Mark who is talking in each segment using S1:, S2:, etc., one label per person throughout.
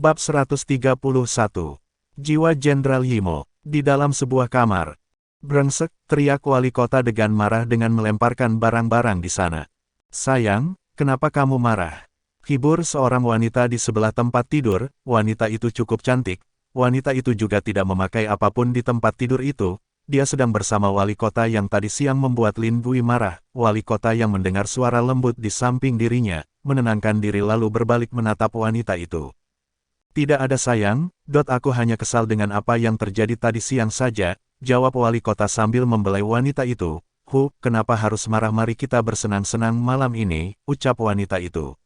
S1: Bab 131. Jiwa Jenderal Yimo. Di dalam sebuah kamar. Brengsek, teriak wali kota dengan marah dengan melemparkan barang-barang di sana. Sayang, kenapa kamu marah? Hibur seorang wanita di sebelah tempat tidur. Wanita itu cukup cantik. Wanita itu juga tidak memakai apapun di tempat tidur itu. Dia sedang bersama wali kota yang tadi siang membuat Lin Gui marah. Wali kota yang mendengar suara lembut di samping dirinya, menenangkan diri lalu berbalik menatap wanita itu. Tidak ada sayang, aku hanya kesal dengan apa yang terjadi tadi siang saja, jawab wali kota sambil membelai wanita itu. Kenapa harus marah, mari kita bersenang-senang malam ini, ucap wanita itu.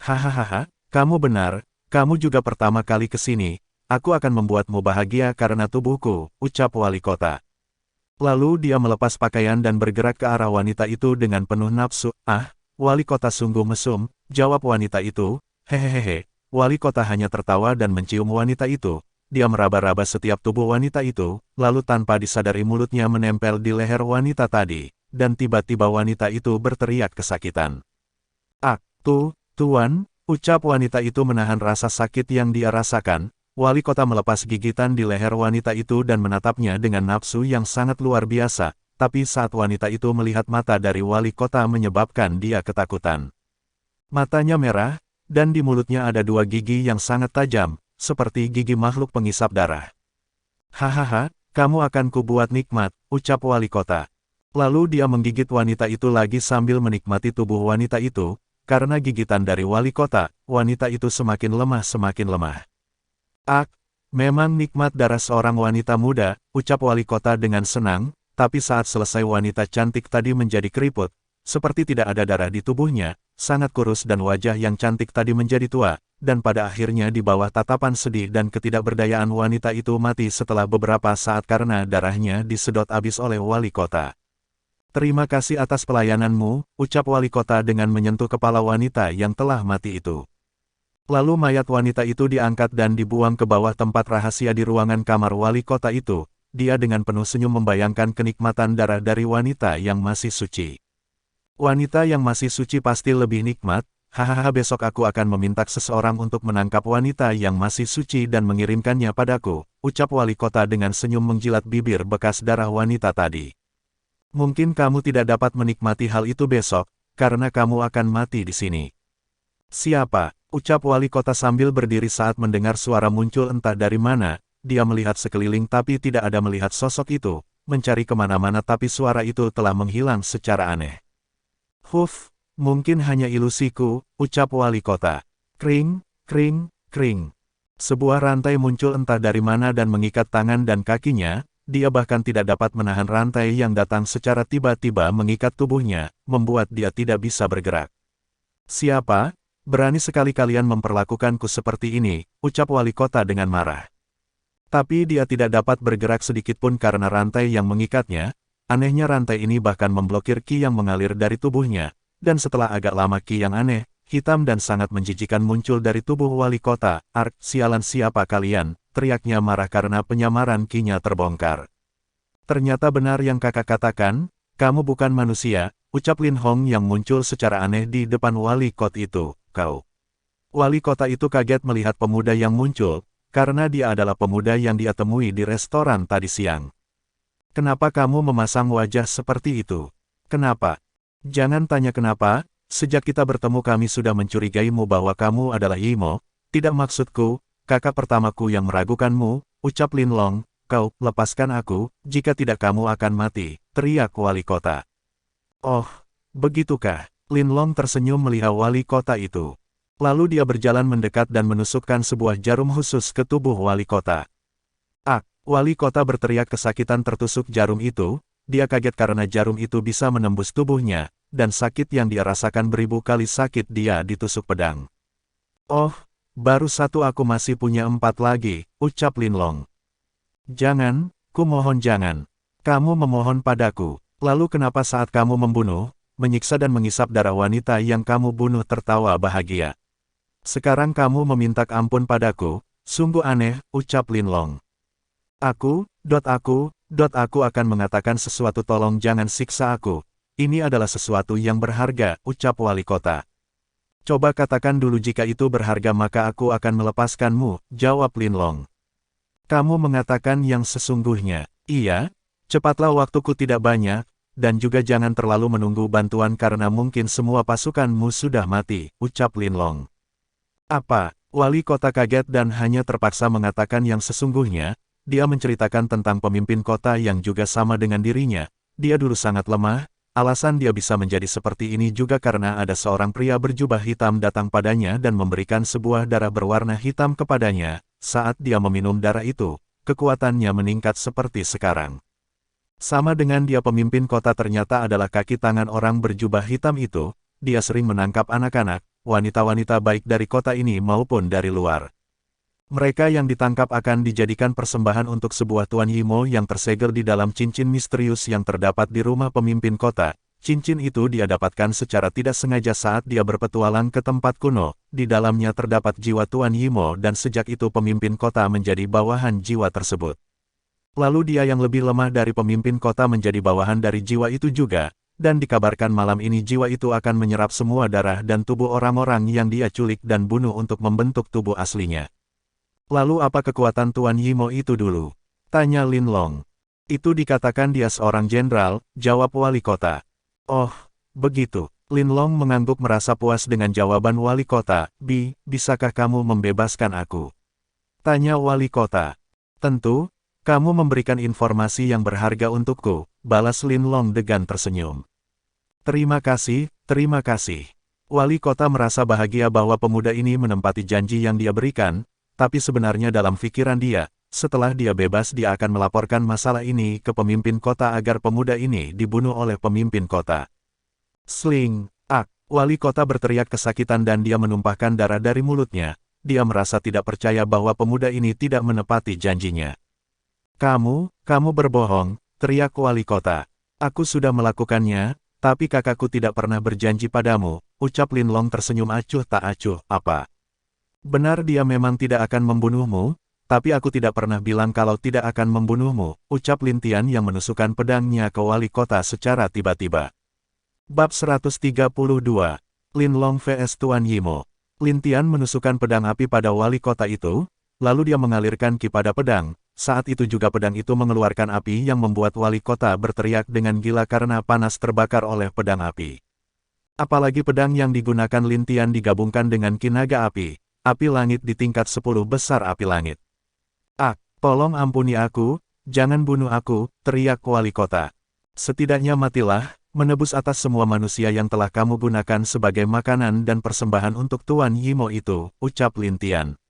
S1: Hahaha, kamu benar, kamu juga pertama kali ke sini, aku akan membuatmu bahagia karena tubuhku, ucap wali kota. Lalu dia melepas pakaian dan bergerak ke arah wanita itu dengan penuh nafsu. Wali kota sungguh mesum, jawab wanita itu. Hehehe. Wali kota hanya tertawa dan mencium wanita itu. Dia meraba-raba setiap tubuh wanita itu, lalu tanpa disadari mulutnya menempel di leher wanita tadi, dan tiba-tiba wanita itu berteriak kesakitan. Tuan, ucap wanita itu menahan rasa sakit yang dia rasakan. Wali kota melepas gigitan di leher wanita itu dan menatapnya dengan nafsu yang sangat luar biasa, tapi saat wanita itu melihat mata dari wali kota menyebabkan dia ketakutan. Matanya merah, dan di mulutnya ada dua gigi yang sangat tajam, seperti gigi makhluk pengisap darah. Hahaha, kamu akan kubuat nikmat, ucap wali kota. Lalu dia menggigit wanita itu lagi sambil menikmati tubuh wanita itu. Karena gigitan dari wali kota, wanita itu semakin lemah. Memang nikmat darah seorang wanita muda, ucap wali kota dengan senang, tapi saat selesai wanita cantik tadi menjadi keriput, seperti tidak ada darah di tubuhnya, sangat kurus dan wajah yang cantik tadi menjadi tua, dan pada akhirnya di bawah tatapan sedih dan ketidakberdayaan wanita itu mati setelah beberapa saat karena darahnya disedot habis oleh wali kota. Terima kasih atas pelayananmu, ucap wali kota dengan menyentuh kepala wanita yang telah mati itu. Lalu mayat wanita itu diangkat dan dibuang ke bawah tempat rahasia di ruangan kamar wali kota itu. Dia dengan penuh senyum membayangkan kenikmatan darah dari wanita yang masih suci. Wanita yang masih suci pasti lebih nikmat. Hahaha, besok aku akan meminta seseorang untuk menangkap wanita yang masih suci dan mengirimkannya padaku, ucap wali kota dengan senyum menjilat bibir bekas darah wanita tadi. Mungkin kamu tidak dapat menikmati hal itu besok, karena kamu akan mati di sini. Siapa? Ucap wali kota sambil berdiri saat mendengar suara muncul entah dari mana. Dia melihat sekeliling tapi tidak ada melihat sosok itu, mencari kemana-mana tapi suara itu telah menghilang secara aneh. Mungkin hanya ilusiku, ucap wali kota. Kring, kring, kring. Sebuah rantai muncul entah dari mana dan mengikat tangan dan kakinya. Dia bahkan tidak dapat menahan rantai yang datang secara tiba-tiba mengikat tubuhnya, membuat dia tidak bisa bergerak. Siapa? Berani sekali kalian memperlakukanku seperti ini, ucap wali kota dengan marah. Tapi dia tidak dapat bergerak sedikitpun karena rantai yang mengikatnya. Anehnya rantai ini bahkan memblokir ki yang mengalir dari tubuhnya, dan setelah agak lama ki yang aneh, hitam dan sangat menjijikan muncul dari tubuh wali kota. Sialan, siapa kalian? Teriaknya marah karena penyamaran ki-nya terbongkar. Ternyata benar yang kakak katakan, kamu bukan manusia, ucap Lin Hong yang muncul secara aneh di depan wali kota itu. Kau. Wali kota itu kaget melihat pemuda yang muncul, karena dia adalah pemuda yang dia temui di restoran tadi siang. Kenapa kamu memasang wajah seperti itu? Kenapa? Jangan tanya kenapa, sejak kita bertemu kami sudah mencurigaimu bahwa kamu adalah Yimo. Tidak, maksudku, kakak pertamaku yang meragukanmu, ucap Lin Long. Kau, lepaskan aku, jika tidak kamu akan mati, teriak wali kota. Oh, begitukah? Lin Long tersenyum melihat wali kota itu. Lalu dia berjalan mendekat dan menusukkan sebuah jarum khusus ke tubuh wali kota. Wali kota berteriak kesakitan tertusuk jarum itu. Dia kaget karena jarum itu bisa menembus tubuhnya, dan sakit yang dia rasakan beribu kali sakit dia ditusuk pedang. Oh, baru satu, aku masih punya 4 lagi, ucap Lin Long. Jangan, kumohon jangan. Kamu memohon padaku. Lalu kenapa saat kamu membunuh, menyiksa dan mengisap darah wanita yang kamu bunuh tertawa bahagia? Sekarang kamu meminta ampun padaku, sungguh aneh, ucap Lin Long. Aku akan mengatakan sesuatu, tolong jangan siksa aku. Ini adalah sesuatu yang berharga, ucap wali kota. Coba katakan dulu jika itu berharga maka aku akan melepaskanmu, jawab Linlong. Kamu mengatakan yang sesungguhnya. Iya, cepatlah waktuku tidak banyak, dan juga jangan terlalu menunggu bantuan karena mungkin semua pasukanmu sudah mati, ucap Linlong. Apa? Wali kota kaget dan hanya terpaksa mengatakan yang sesungguhnya. Dia menceritakan tentang pemimpin kota yang juga sama dengan dirinya. Dia dulu sangat lemah. Alasan dia bisa menjadi seperti ini juga karena ada seorang pria berjubah hitam datang padanya dan memberikan sebuah darah berwarna hitam kepadanya. Saat dia meminum darah itu, kekuatannya meningkat seperti sekarang. Sama dengan dia pemimpin kota ternyata adalah kaki tangan orang berjubah hitam itu. Dia sering menangkap anak-anak, wanita-wanita baik dari kota ini maupun dari luar. Mereka yang ditangkap akan dijadikan persembahan untuk sebuah Tuan Yimo yang tersegel di dalam cincin misterius yang terdapat di rumah pemimpin kota. Cincin itu dia dapatkan secara tidak sengaja saat dia berpetualang ke tempat kuno. Di dalamnya terdapat jiwa Tuan Yimo dan sejak itu pemimpin kota menjadi bawahan jiwa tersebut. Lalu dia yang lebih lemah dari pemimpin kota menjadi bawahan dari jiwa itu juga. Dan dikabarkan malam ini jiwa itu akan menyerap semua darah dan tubuh orang-orang yang dia culik dan bunuh untuk membentuk tubuh aslinya. Lalu apa kekuatan Tuan Yimo itu dulu? Tanya Linlong. Itu dikatakan dia seorang jenderal, jawab wali kota. Oh, begitu. Linlong mengangguk merasa puas dengan jawaban wali kota. Bisakah kamu membebaskan aku? Tanya wali kota. Tentu, kamu memberikan informasi yang berharga untukku, balas Linlong dengan tersenyum. Terima kasih, terima kasih. Wali kota merasa bahagia bahwa pemuda ini menempati janji yang dia berikan, tapi sebenarnya dalam pikiran dia, setelah dia bebas dia akan melaporkan masalah ini ke pemimpin kota agar pemuda ini dibunuh oleh pemimpin kota. Sling, ak, wali kota berteriak kesakitan dan dia menumpahkan darah dari mulutnya. Dia merasa tidak percaya bahwa pemuda ini tidak menepati janjinya. Kamu berbohong, teriak wali kota. Aku sudah melakukannya, tapi kakakku tidak pernah berjanji padamu, ucap Linlong tersenyum acuh tak acuh, apa? Benar dia memang tidak akan membunuhmu, tapi aku tidak pernah bilang kalau tidak akan membunuhmu, ucap Lin Tian yang menusukkan pedangnya ke wali kota secara tiba-tiba. Bab 132, Linlong vs Tuan Yimo. Lin Tian menusukkan pedang api pada wali kota itu, lalu dia mengalirkan ki pada pedang. Saat itu juga pedang itu mengeluarkan api yang membuat wali kota berteriak dengan gila karena panas terbakar oleh pedang api. Apalagi pedang yang digunakan Lin Tian digabungkan dengan ki naga api. Api langit di tingkat 10 besar api langit. Tolong ampuni aku, jangan bunuh aku, teriak wali kota. Setidaknya matilah, menebus atas semua manusia yang telah kamu gunakan sebagai makanan dan persembahan untuk Tuan Yimo itu, ucap Lin Tian.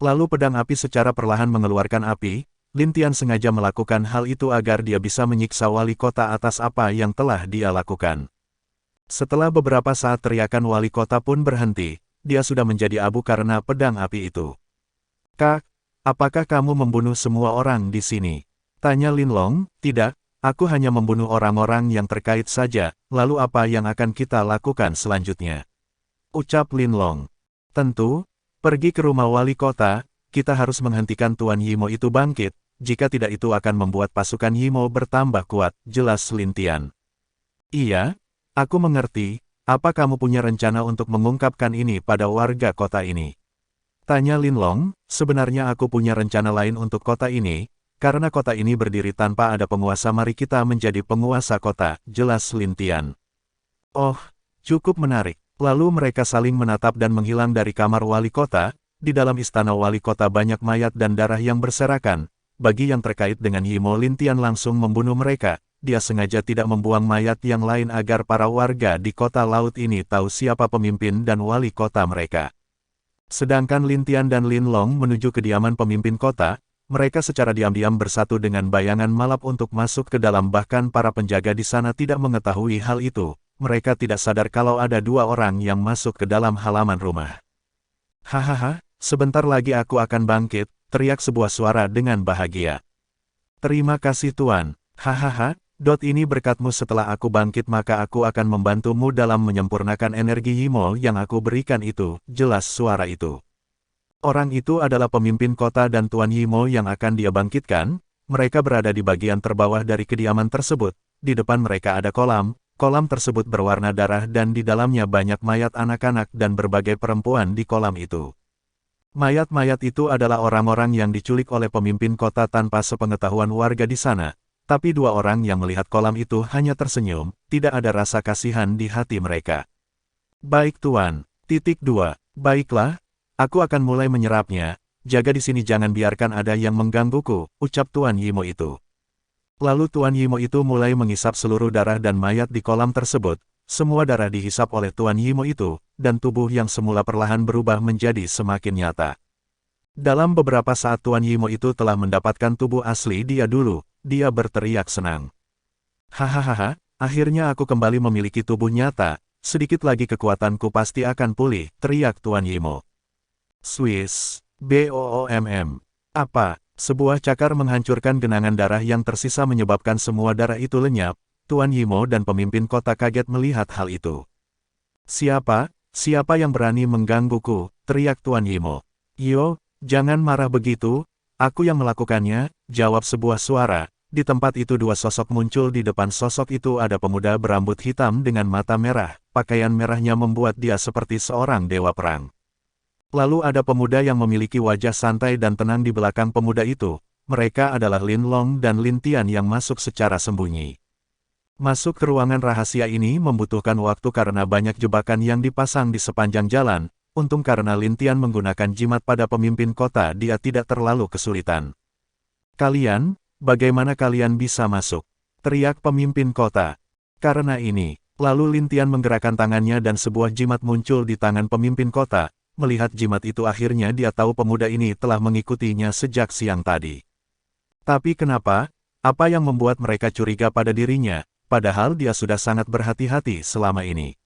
S1: Lalu pedang api secara perlahan mengeluarkan api. Lin Tian sengaja melakukan hal itu agar dia bisa menyiksa wali kota atas apa yang telah dia lakukan. Setelah beberapa saat teriakan wali kota pun berhenti. Dia sudah menjadi abu karena pedang api itu. Kak, apakah kamu membunuh semua orang di sini? Tanya Linlong. Tidak, aku hanya membunuh orang-orang yang terkait saja, lalu apa yang akan kita lakukan selanjutnya? Ucap Linlong. Tentu, pergi ke rumah wali kota, kita harus menghentikan Tuan Yimo itu bangkit, jika tidak itu akan membuat pasukan Yimo bertambah kuat, jelas Lin Tian. Iya, aku mengerti. Apa kamu punya rencana untuk mengungkapkan ini pada warga kota ini? Tanya Linlong, sebenarnya aku punya rencana lain untuk kota ini, karena kota ini berdiri tanpa ada penguasa mari kita menjadi penguasa kota, jelas Lin Tian. Oh, cukup menarik. Lalu mereka saling menatap dan menghilang dari kamar wali kota. Di dalam istana wali kota banyak mayat dan darah yang berserakan. Bagi yang terkait dengan Yimo, Lin Tian langsung membunuh mereka. Dia sengaja tidak membuang mayat yang lain agar para warga di kota laut ini tahu siapa pemimpin dan wali kota mereka. Sedangkan Lin Tian dan Linlong menuju kediaman pemimpin kota, mereka secara diam-diam bersatu dengan bayangan malap untuk masuk ke dalam bahkan para penjaga di sana tidak mengetahui hal itu. Mereka tidak sadar kalau ada dua orang yang masuk ke dalam halaman rumah. Hahaha, sebentar lagi aku akan bangkit, teriak sebuah suara dengan bahagia. Terima kasih Tuan, hahaha. Ini berkatmu setelah aku bangkit maka aku akan membantumu dalam menyempurnakan energi Yimo yang aku berikan itu, jelas suara itu. Orang itu adalah pemimpin kota dan Tuan Yimo yang akan dia bangkitkan. Mereka berada di bagian terbawah dari kediaman tersebut. Di depan mereka ada kolam, Kolam tersebut berwarna darah dan di dalamnya banyak mayat anak-anak dan berbagai perempuan di kolam itu. Mayat-mayat itu adalah orang-orang yang diculik oleh pemimpin kota tanpa sepengetahuan warga di sana, tapi dua orang yang melihat kolam itu hanya tersenyum, tidak ada rasa kasihan di hati mereka. Baik Tuan. 2. Baiklah, aku akan mulai menyerapnya, jaga di sini jangan biarkan ada yang menggangguku, ucap Tuan Yimo itu. Lalu Tuan Yimo itu mulai menghisap seluruh darah dan mayat di kolam tersebut, semua darah dihisap oleh Tuan Yimo itu, dan tubuh yang semula perlahan berubah menjadi semakin nyata. Dalam beberapa saat Tuan Yimo itu telah mendapatkan tubuh asli dia dulu, dia berteriak senang. Hahaha, akhirnya aku kembali memiliki tubuh nyata, sedikit lagi kekuatanku pasti akan pulih, teriak Tuan Yimo. Swiss, BOOMM. Apa? Sebuah cakar menghancurkan genangan darah yang tersisa menyebabkan semua darah itu lenyap. Tuan Yimo dan pemimpin kota kaget melihat hal itu. Siapa? Siapa yang berani menggangguku? Teriak Tuan Yimo. Yo, jangan marah begitu, aku yang melakukannya, jawab sebuah suara. Di tempat itu dua sosok muncul di depan sosok itu ada pemuda berambut hitam dengan mata merah, pakaian merahnya membuat dia seperti seorang dewa perang. Lalu ada pemuda yang memiliki wajah santai dan tenang di belakang pemuda itu. Mereka adalah Lin Long dan Lin Tian yang masuk secara sembunyi. Masuk ke ruangan rahasia ini membutuhkan waktu karena banyak jebakan yang dipasang di sepanjang jalan. Untung karena Lin Tian menggunakan jimat pada pemimpin kota dia tidak terlalu kesulitan. Kalian, bagaimana kalian bisa masuk? Teriak pemimpin kota. Karena ini, lalu Lin Tian menggerakkan tangannya dan sebuah jimat muncul di tangan pemimpin kota. Melihat jimat itu akhirnya dia tahu pemuda ini telah mengikutinya sejak siang tadi. Tapi kenapa? Apa yang membuat mereka curiga pada dirinya, padahal dia sudah sangat berhati-hati selama ini.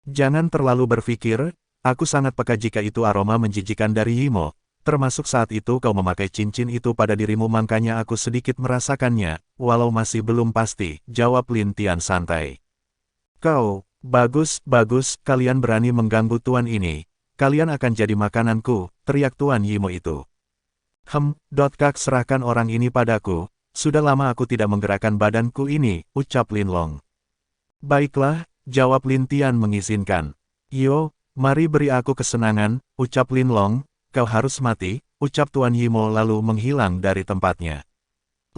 S1: Jangan terlalu berpikir, aku sangat peka jika itu aroma menjijikan dari Yimo, termasuk saat itu kau memakai cincin itu pada dirimu makanya aku sedikit merasakannya, walau masih belum pasti, jawab Lin Tian santai. Kau, bagus, kalian berani mengganggu tuan ini. Kalian akan jadi makananku, teriak Tuan Yimo itu. Kak serahkan orang ini padaku, sudah lama aku tidak menggerakkan badanku ini, ucap Lin Long. Baiklah, jawab Lin Tian mengizinkan. Yo, mari beri aku kesenangan, ucap Lin Long, kau harus mati, ucap Tuan Yimo lalu menghilang dari tempatnya.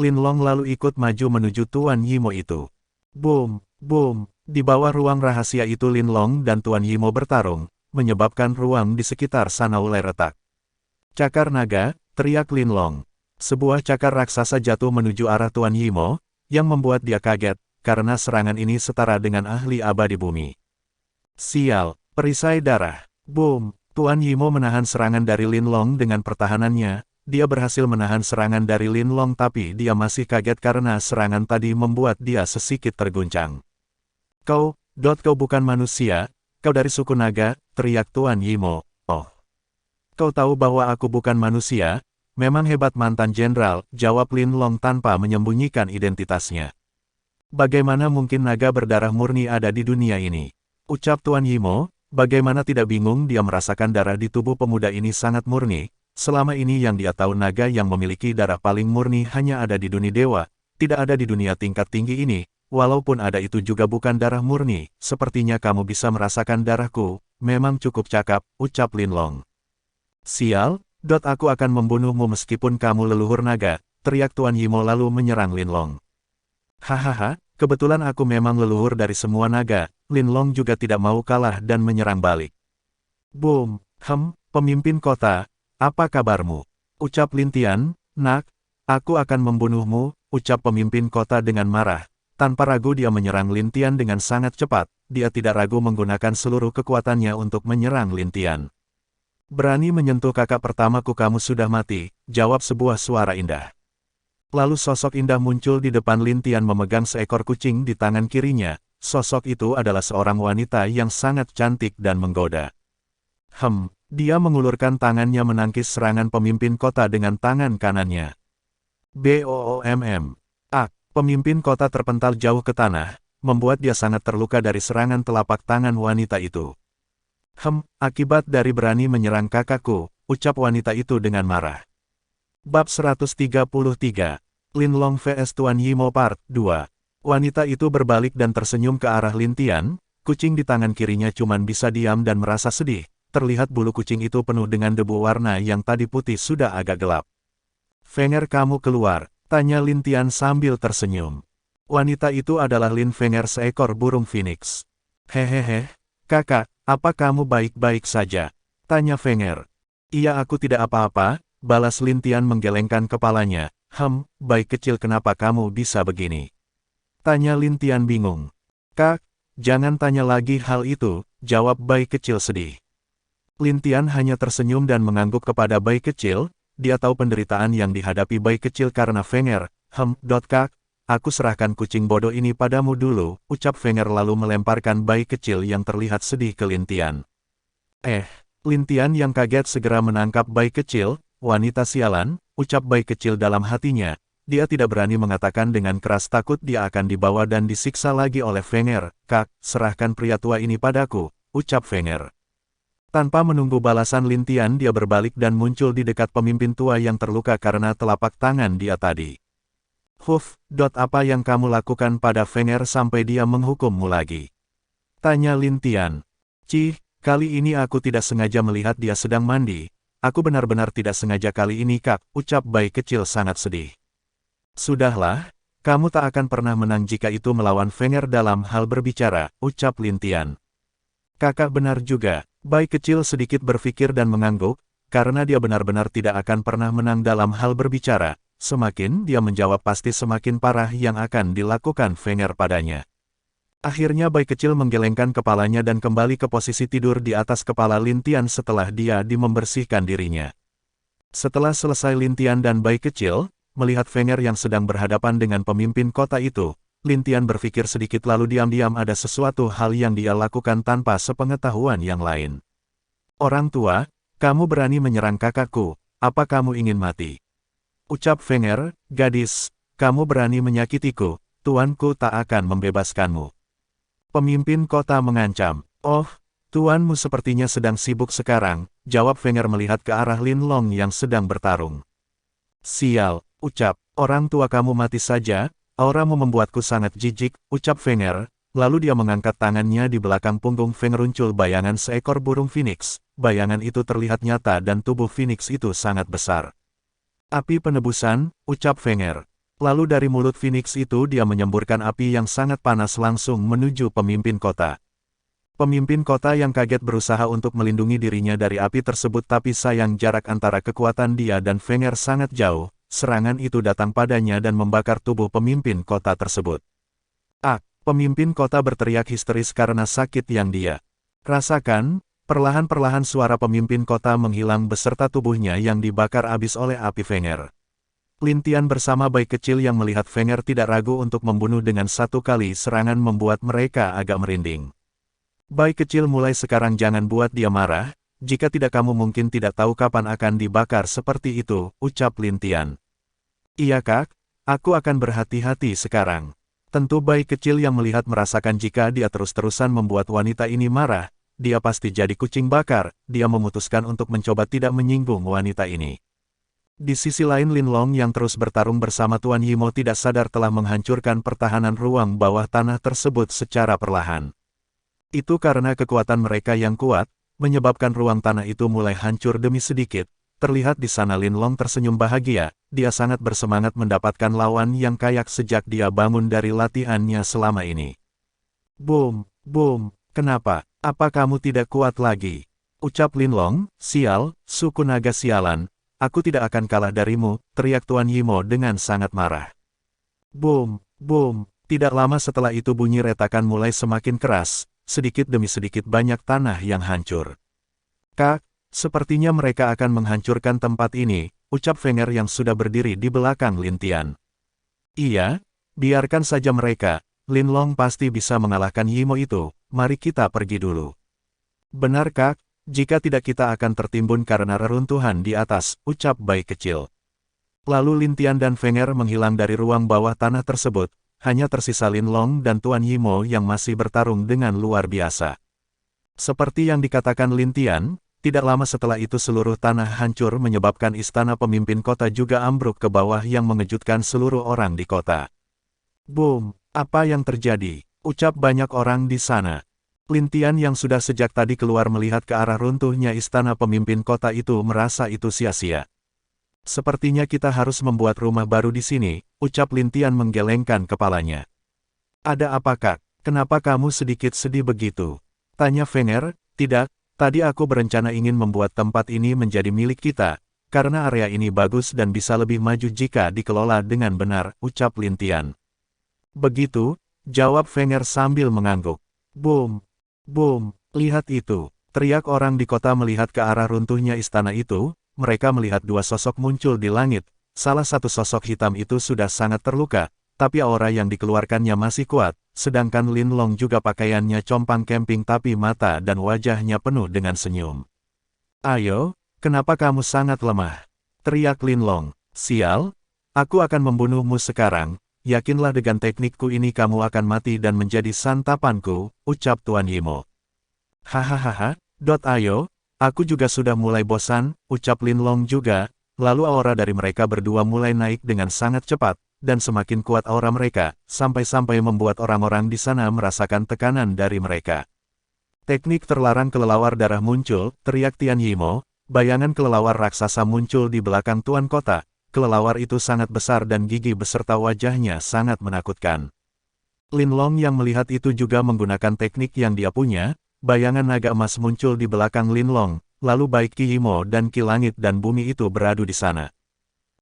S1: Lin Long lalu ikut maju menuju Tuan Yimo itu. Boom, di bawah ruang rahasia itu Lin Long dan Tuan Yimo bertarung, menyebabkan ruang di sekitar sana mulai retak. Cakar naga, teriak Lin Long. Sebuah cakar raksasa jatuh menuju arah Tuan Yimo, yang membuat dia kaget, karena serangan ini setara dengan ahli abadi bumi. Sial, perisai darah. Boom, Tuan Yimo menahan serangan dari Lin Long dengan pertahanannya, dia berhasil menahan serangan dari Lin Long tapi dia masih kaget karena serangan tadi membuat dia sedikit terguncang. Kau bukan manusia, kau dari suku naga, teriak Tuan Yimo. Oh. Kau tahu bahwa aku bukan manusia? Memang hebat mantan jenderal, jawab Lin Long tanpa menyembunyikan identitasnya. Bagaimana mungkin naga berdarah murni ada di dunia ini? Ucap Tuan Yimo, bagaimana tidak bingung dia merasakan darah di tubuh pemuda ini sangat murni. Selama ini yang dia tahu naga yang memiliki darah paling murni hanya ada di dunia dewa, tidak ada di dunia tingkat tinggi ini. Walaupun ada itu juga bukan darah murni, sepertinya kamu bisa merasakan darahku, memang cukup cakap, ucap Lin Long. Sial, aku akan membunuhmu meskipun kamu leluhur naga, teriak Tuan Yimo lalu menyerang Lin Long. Hahaha, kebetulan aku memang leluhur dari semua naga, Lin Long juga tidak mau kalah dan menyerang balik. Boom, pemimpin kota, apa kabarmu? Ucap Lin Tian, nak, aku akan membunuhmu, ucap pemimpin kota dengan marah. Tanpa ragu dia menyerang Lin Tian dengan sangat cepat, dia tidak ragu menggunakan seluruh kekuatannya untuk menyerang Lin Tian. Berani menyentuh kakak pertamaku kamu sudah mati, jawab sebuah suara indah. Lalu sosok indah muncul di depan Lin Tian memegang seekor kucing di tangan kirinya, sosok itu adalah seorang wanita yang sangat cantik dan menggoda. Dia mengulurkan tangannya menangkis serangan pemimpin kota dengan tangan kanannya. BOOMM. Pemimpin kota terpental jauh ke tanah, membuat dia sangat terluka dari serangan telapak tangan wanita itu. Akibat dari berani menyerang kakakku, ucap wanita itu dengan marah. Bab 133, Lin Long vs Tuan Yimo Part 2. Wanita itu berbalik dan tersenyum ke arah Lin Tian, kucing di tangan kirinya cuman bisa diam dan merasa sedih. Terlihat bulu kucing itu penuh dengan debu warna yang tadi putih sudah agak gelap. "Fenger, kamu keluar," tanya Lin Tian sambil tersenyum. Wanita itu adalah Lin Fenger, seekor burung phoenix. "Hehehe, kakak, apa kamu baik-baik saja?" tanya Fenger. "Iya, aku tidak apa-apa," balas Lin Tian menggelengkan kepalanya. Baik kecil, kenapa kamu bisa begini?" tanya Lin Tian bingung. "Kak, jangan tanya lagi hal itu," jawab bayi kecil sedih. Lin Tian hanya tersenyum dan mengangguk kepada bayi kecil. Dia tahu penderitaan yang dihadapi bayi kecil karena Fenger. Kak, aku serahkan kucing bodoh ini padamu dulu," ucap Fenger lalu melemparkan bayi kecil yang terlihat sedih ke Lin Tian. Lin Tian yang kaget segera menangkap bayi kecil. "Wanita sialan," ucap bayi kecil dalam hatinya. Dia tidak berani mengatakan dengan keras, takut dia akan dibawa dan disiksa lagi oleh Fenger. "Kak, serahkan pria tua ini padaku," ucap Fenger. Tanpa menunggu balasan Lin Tian, dia berbalik dan muncul di dekat pemimpin tua yang terluka karena telapak tangan dia tadi. Apa yang kamu lakukan pada Fenger sampai dia menghukummu lagi?" tanya Lin Tian. Kali ini aku tidak sengaja melihat dia sedang mandi. Aku benar-benar tidak sengaja kali ini, Kak," ucap bayi kecil sangat sedih. "Sudahlah, kamu tak akan pernah menang jika itu melawan Fenger dalam hal berbicara," ucap Lin Tian. "Kakak benar juga." Bayi kecil sedikit berpikir dan mengangguk, karena dia benar-benar tidak akan pernah menang dalam hal berbicara. Semakin dia menjawab, pasti semakin parah yang akan dilakukan Fenger padanya. Akhirnya bayi kecil menggelengkan kepalanya dan kembali ke posisi tidur di atas kepala Lin Tian setelah dia membersihkan dirinya. Setelah selesai, Lin Tian dan bayi kecil melihat Fenger yang sedang berhadapan dengan pemimpin kota itu. Lin Tian berpikir sedikit lalu diam-diam ada sesuatu hal yang dia lakukan tanpa sepengetahuan yang lain. "Orang tua, kamu berani menyerang kakakku, apa kamu ingin mati?" ucap Fenger. "Gadis, kamu berani menyakitiku, tuanku tak akan membebaskanmu." Pemimpin kota mengancam. "Oh, tuanmu sepertinya sedang sibuk sekarang," jawab Fenger melihat ke arah Lin Long yang sedang bertarung. "Sial," ucap, "orang tua kamu mati saja. Auramu membuatku sangat jijik," ucap Fenger. Lalu dia mengangkat tangannya. Di belakang punggung Fenger muncul bayangan seekor burung phoenix. Bayangan itu terlihat nyata dan tubuh phoenix itu sangat besar. "Api penebusan," ucap Fenger. Lalu dari mulut phoenix itu dia menyemburkan api yang sangat panas langsung menuju pemimpin kota. Pemimpin kota yang kaget berusaha untuk melindungi dirinya dari api tersebut, tapi sayang jarak antara kekuatan dia dan Fenger sangat jauh. Serangan itu datang padanya dan membakar tubuh pemimpin kota tersebut. Pemimpin kota berteriak histeris karena sakit yang dia rasakan. Perlahan-perlahan suara pemimpin kota menghilang beserta tubuhnya yang dibakar habis oleh api Fenger. Lin Tian bersama bayi kecil yang melihat Fenger tidak ragu untuk membunuh dengan satu kali serangan membuat mereka agak merinding. "Bayi kecil, mulai sekarang jangan buat dia marah. Jika tidak kamu mungkin tidak tahu kapan akan dibakar seperti itu," ucap Lin Tian. "Iya, Kak, aku akan berhati-hati sekarang." Tentu bayi kecil yang melihat merasakan jika dia terus-terusan membuat wanita ini marah, dia pasti jadi kucing bakar. Dia memutuskan untuk mencoba tidak menyinggung wanita ini. Di sisi lain, Lin Long yang terus bertarung bersama Tuan Yimo tidak sadar telah menghancurkan pertahanan ruang bawah tanah tersebut secara perlahan. Itu karena kekuatan mereka yang kuat, menyebabkan ruang tanah itu mulai hancur demi sedikit. Terlihat di sana Lin Long tersenyum bahagia. Dia sangat bersemangat mendapatkan lawan yang kayak sejak dia bangun dari latihannya selama ini. "Boom, boom, kenapa? Apa kamu tidak kuat lagi?" ucap Lin Long. "Sial, suku naga sialan. Aku tidak akan kalah darimu," teriak Tuan Yimo dengan sangat marah. Boom, boom. Tidak lama setelah itu bunyi retakan mulai semakin keras. Sedikit demi sedikit banyak tanah yang hancur. "Kak, sepertinya mereka akan menghancurkan tempat ini," ucap Fenger yang sudah berdiri di belakang Lin Tian. "Iya, biarkan saja mereka. Lin Long pasti bisa mengalahkan Yimo itu. Mari kita pergi dulu." "Benar, Kak. Jika tidak kita akan tertimbun karena reruntuhan di atas," ucap bayi kecil. Lalu Lin Tian dan Fenger menghilang dari ruang bawah tanah tersebut. Hanya tersisa Lin Long dan Tuan Yimo yang masih bertarung dengan luar biasa. Seperti yang dikatakan Lin Tian, tidak lama setelah itu seluruh tanah hancur menyebabkan istana pemimpin kota juga ambruk ke bawah yang mengejutkan seluruh orang di kota. Boom, Apa yang terjadi? Ucap banyak orang di sana. Lin Tian yang sudah sejak tadi keluar melihat ke arah runtuhnya istana pemimpin kota itu merasa itu sia-sia. Sepertinya kita harus membuat rumah baru di sini, ucap Lin Tian menggelengkan kepalanya. Ada apa Kak? Kenapa kamu sedikit sedih begitu? Tanya Fenger. Tidak, tadi aku berencana ingin membuat tempat ini menjadi milik kita, karena area ini bagus dan bisa lebih maju jika dikelola dengan benar, ucap Lin Tian. Begitu, jawab Fenger sambil mengangguk. Boom! Boom! Lihat itu! Teriak orang di kota melihat ke arah runtuhnya istana itu. Mereka melihat dua sosok muncul di langit. Salah satu sosok hitam itu sudah sangat terluka, tapi aura yang dikeluarkannya masih kuat, sedangkan Lin Long juga pakaiannya compang camping tapi mata dan wajahnya penuh dengan senyum. Ayo, kenapa kamu sangat lemah? Teriak Lin Long. Sial, aku akan membunuhmu sekarang. Yakinlah dengan teknikku ini kamu akan mati dan menjadi santapanku, ucap Tuan Yimo. Hahaha, ayo, aku juga sudah mulai bosan, ucap Lin Long juga, lalu aura dari mereka berdua mulai naik dengan sangat cepat, dan semakin kuat aura mereka, sampai-sampai membuat orang-orang di sana merasakan tekanan dari mereka. Teknik terlarang kelelawar darah muncul, teriak Tian Yimo, bayangan kelelawar raksasa muncul di belakang Tuan Kota. Kelelawar itu sangat besar dan gigi beserta wajahnya sangat menakutkan. Lin Long yang melihat itu juga menggunakan teknik yang dia punya, bayangan naga emas muncul di belakang Lin Long, lalu baik Ki Yimo dan Ki Langit dan Bumi itu beradu di sana.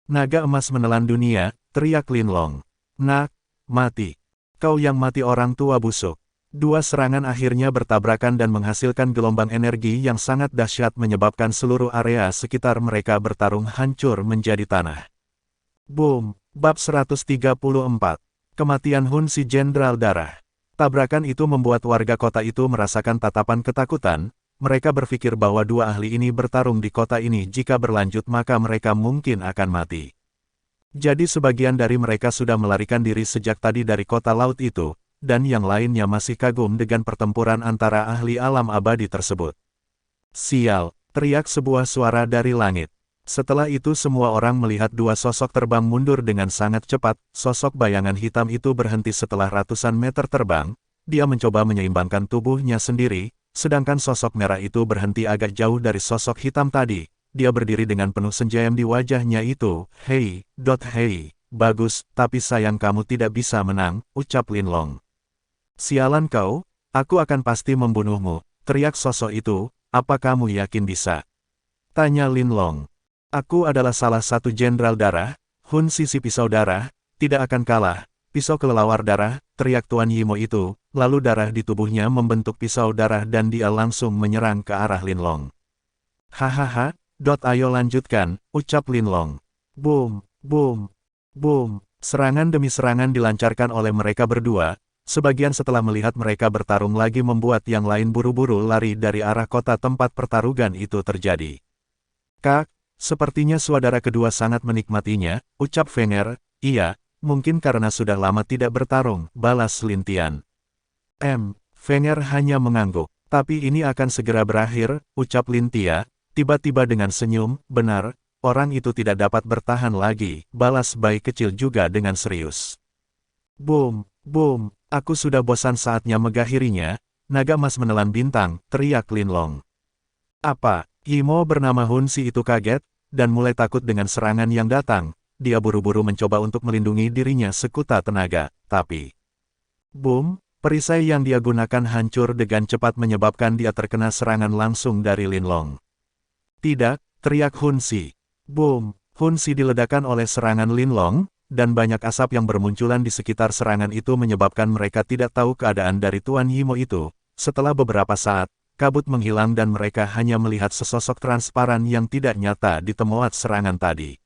S1: Naga emas menelan dunia, teriak Lin Long. Nak, mati. Kau yang mati orang tua busuk. Dua serangan akhirnya bertabrakan dan menghasilkan gelombang energi yang sangat dahsyat menyebabkan seluruh area sekitar mereka bertarung hancur menjadi tanah. Boom! Bab 134. Kematian Hun Si Jenderal Darah. Tabrakan itu membuat warga kota itu merasakan tatapan ketakutan. Mereka berpikir bahwa dua ahli ini bertarung di kota ini jika berlanjut maka mereka mungkin akan mati. Jadi sebagian dari mereka sudah melarikan diri sejak tadi dari kota laut itu, dan yang lainnya masih kagum dengan pertempuran antara ahli alam abadi tersebut. Sial, teriak sebuah suara dari langit. Setelah itu semua orang melihat dua sosok terbang mundur dengan sangat cepat, sosok bayangan hitam itu berhenti setelah ratusan meter terbang, dia mencoba menyeimbangkan tubuhnya sendiri, sedangkan sosok merah itu berhenti agak jauh dari sosok hitam tadi, dia berdiri dengan penuh senjayam di wajahnya itu, hei, bagus, tapi sayang kamu tidak bisa menang, ucap Lin Long. Sialan kau, aku akan pasti membunuhmu, teriak sosok itu, apa kamu yakin bisa? Tanya Lin Long. Aku adalah salah satu jenderal darah, Hun Si si pisau darah, tidak akan kalah, pisau kelelawar darah, teriak Tuan Yimo itu, lalu darah di tubuhnya membentuk pisau darah dan dia langsung menyerang ke arah Lin Long. Hahaha, ayo lanjutkan, ucap Lin Long. Boom, boom, boom, serangan demi serangan dilancarkan oleh mereka berdua. Sebagian setelah melihat mereka bertarung lagi membuat yang lain buru-buru lari dari arah kota tempat pertarungan itu terjadi. Kak, sepertinya saudara kedua sangat menikmatinya, ucap Fenger. Iya, mungkin karena sudah lama tidak bertarung, balas Lin Tian. Fenger hanya mengangguk. Tapi ini akan segera berakhir, ucap Lin Tia, tiba-tiba dengan senyum. Benar, orang itu tidak dapat bertahan lagi, balas bayi kecil juga dengan serius. Boom, boom. Aku sudah bosan saatnya mengakhirinya, naga emas menelan bintang, teriak Lin Long. Apa? Yimo bernama Hun Si itu kaget, dan mulai takut dengan serangan yang datang, dia buru-buru mencoba untuk melindungi dirinya sekuta tenaga, tapi... Boom, perisai yang dia gunakan hancur dengan cepat menyebabkan dia terkena serangan langsung dari Lin Long. Tidak, teriak Hun Si. Boom, Hun Si diledakkan oleh serangan Lin Long, dan banyak asap yang bermunculan di sekitar serangan itu menyebabkan mereka tidak tahu keadaan dari Tuan Yimo itu. Setelah beberapa saat, kabut menghilang dan mereka hanya melihat sesosok transparan yang tidak nyata di tempat serangan tadi.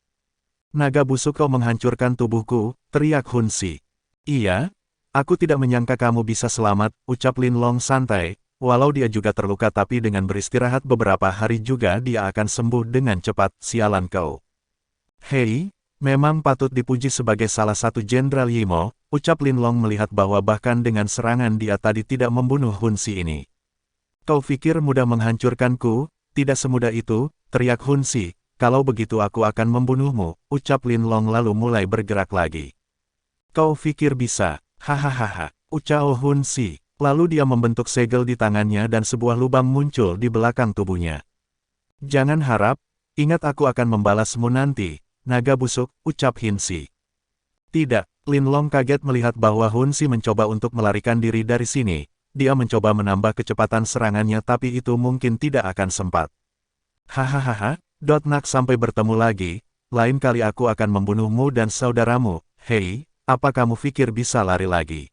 S1: Naga busuk kau menghancurkan tubuhku, teriak Hun Si. Iya, aku tidak menyangka kamu bisa selamat, ucap Lin Long santai, walau dia juga terluka tapi dengan beristirahat beberapa hari juga dia akan sembuh dengan cepat, sialan kau. Hei, memang patut dipuji sebagai salah satu jenderal Yimo, ucap Lin Long melihat bahwa bahkan dengan serangan dia tadi tidak membunuh Hun Si ini. Kau pikir mudah menghancurkanku? Tidak semudah itu, teriak Hun Si. Kalau begitu aku akan membunuhmu, ucap Lin Long lalu mulai bergerak lagi. Kau pikir bisa? Hahaha, ucap Hun Si. Lalu dia membentuk segel di tangannya dan sebuah lubang muncul di belakang tubuhnya. Jangan harap, ingat aku akan membalasmu nanti, naga busuk, ucap Hin Si. Tidak, Lin Long kaget melihat bahwa Hun Si mencoba untuk melarikan diri dari sini. Dia mencoba menambah kecepatan serangannya tapi itu mungkin tidak akan sempat. Hahaha, Nak sampai bertemu lagi, lain kali aku akan membunuhmu dan saudaramu. Hei, apa kamu pikir bisa lari lagi?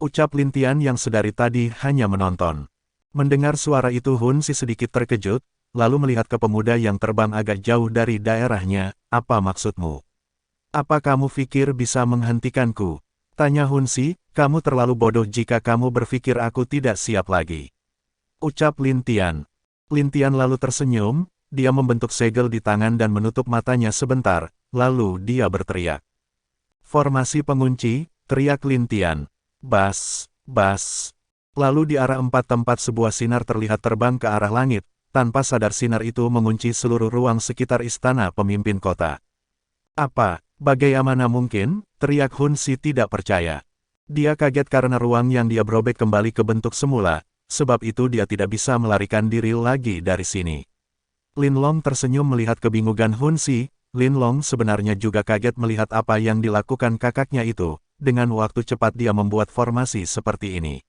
S1: Ucap Lin Tian yang sedari tadi hanya menonton. Mendengar suara itu Hun Si sedikit terkejut, lalu melihat ke pemuda yang terbang agak jauh dari daerahnya. Apa maksudmu? Apa kamu pikir bisa menghentikanku? Tanya Hun Si, kamu terlalu bodoh jika kamu berpikir aku tidak siap lagi. Ucap Lin Tian. Lin Tian lalu tersenyum, dia membentuk segel di tangan dan menutup matanya sebentar, lalu dia berteriak. Formasi pengunci, teriak Lin Tian. Bas, bas. Lalu di arah 4 tempat sebuah sinar terlihat terbang ke arah langit, tanpa sadar sinar itu mengunci seluruh ruang sekitar istana pemimpin kota. Apa? Bagaimana mungkin? Teriak Hun Si tidak percaya. Dia kaget karena ruang yang dia berobek kembali ke bentuk semula, sebab itu dia tidak bisa melarikan diri lagi dari sini. Lin Long tersenyum melihat kebingungan Hun Si. Lin Long sebenarnya juga kaget melihat apa yang dilakukan kakaknya itu. Dengan waktu cepat dia membuat formasi seperti ini.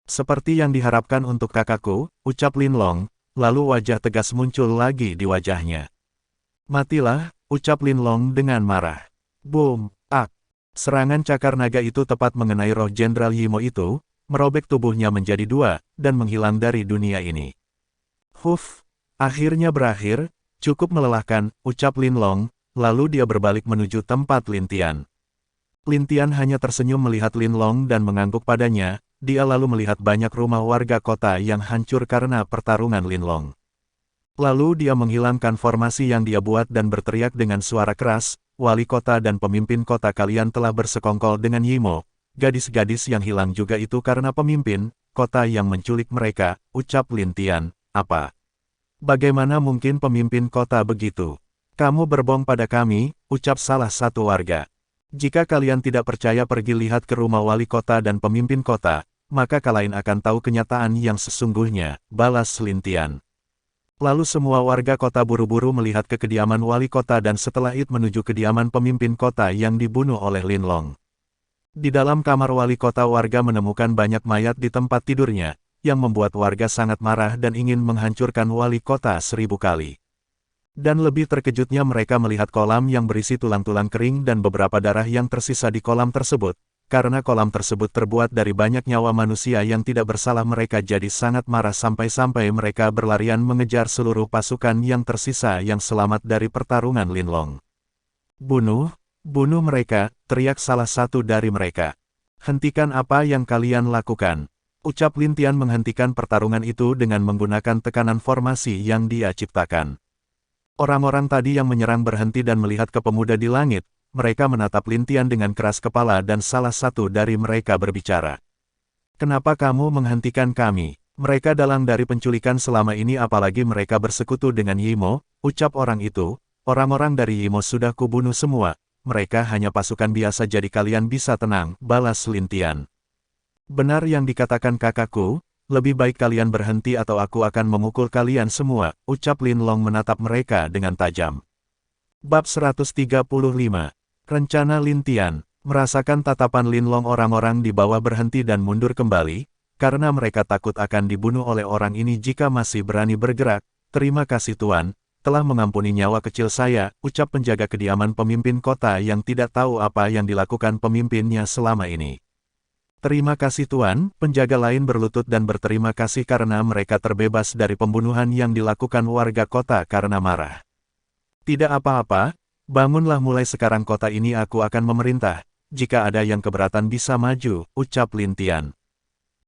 S1: Seperti yang diharapkan untuk kakakku, ucap Lin Long, lalu wajah tegas muncul lagi di wajahnya. Matilah, ucap Lin Long dengan marah. Boom, ak. Serangan cakar naga itu tepat mengenai roh Jenderal Yimo itu, merobek tubuhnya menjadi 2, dan menghilang dari dunia ini. Huf, akhirnya berakhir, cukup melelahkan, ucap Lin Long, lalu dia berbalik menuju tempat Lin Tian. Lin Tian hanya tersenyum melihat Lin Long dan mengangguk padanya, dia lalu melihat banyak rumah warga kota yang hancur karena pertarungan Lin Long. Lalu dia menghilangkan formasi yang dia buat dan berteriak dengan suara keras, wali kota dan pemimpin kota kalian telah bersekongkol dengan Yimo, gadis-gadis yang hilang juga itu karena pemimpin kota yang menculik mereka, ucap Lin Tian. Apa? Bagaimana mungkin pemimpin kota begitu? Kamu berbohong pada kami, ucap salah satu warga. Jika kalian tidak percaya pergi lihat ke rumah wali kota dan pemimpin kota, maka kalian akan tahu kenyataan yang sesungguhnya, balas Lin Tian. Lalu semua warga kota buru-buru melihat ke kediaman wali kota dan setelah itu menuju kediaman pemimpin kota yang dibunuh oleh Lin Long. Di dalam kamar wali kota warga menemukan banyak mayat di tempat tidurnya, yang membuat warga sangat marah dan ingin menghancurkan wali kota 1000 kali. Dan lebih terkejutnya mereka melihat kolam yang berisi tulang-tulang kering dan beberapa darah yang tersisa di kolam tersebut. Karena kolam tersebut terbuat dari banyak nyawa manusia yang tidak bersalah mereka jadi sangat marah sampai-sampai mereka berlarian mengejar seluruh pasukan yang tersisa yang selamat dari pertarungan Lin Long. Bunuh, bunuh mereka, teriak salah satu dari mereka. Hentikan apa yang kalian lakukan. Ucap Lin Tian menghentikan pertarungan itu dengan menggunakan tekanan formasi yang dia ciptakan. Orang-orang tadi yang menyerang berhenti dan melihat ke pemuda di langit. Mereka menatap Lin Tian dengan keras kepala dan salah satu dari mereka berbicara. Kenapa kamu menghentikan kami? Mereka dalang dari penculikan selama ini apalagi mereka bersekutu dengan Yimo, ucap orang itu. Orang-orang dari Yimo sudah kubunuh semua. Mereka hanya pasukan biasa jadi kalian bisa tenang, balas Lin Tian. Benar yang dikatakan kakakku, lebih baik kalian berhenti atau aku akan memukul kalian semua, ucap Lin Long menatap mereka dengan tajam. Bab 135. Rencana Lin Tian. Merasakan tatapan Lin Long orang-orang di bawah berhenti dan mundur kembali, karena mereka takut akan dibunuh oleh orang ini jika masih berani bergerak. Terima kasih Tuan, telah mengampuni nyawa kecil saya, ucap penjaga kediaman pemimpin kota yang tidak tahu apa yang dilakukan pemimpinnya selama ini. Terima kasih Tuan, penjaga lain berlutut dan berterima kasih karena mereka terbebas dari pembunuhan yang dilakukan warga kota karena marah. Tidak apa-apa. Bangunlah mulai sekarang kota ini aku akan memerintah, jika ada yang keberatan bisa maju, ucap Lin Tian.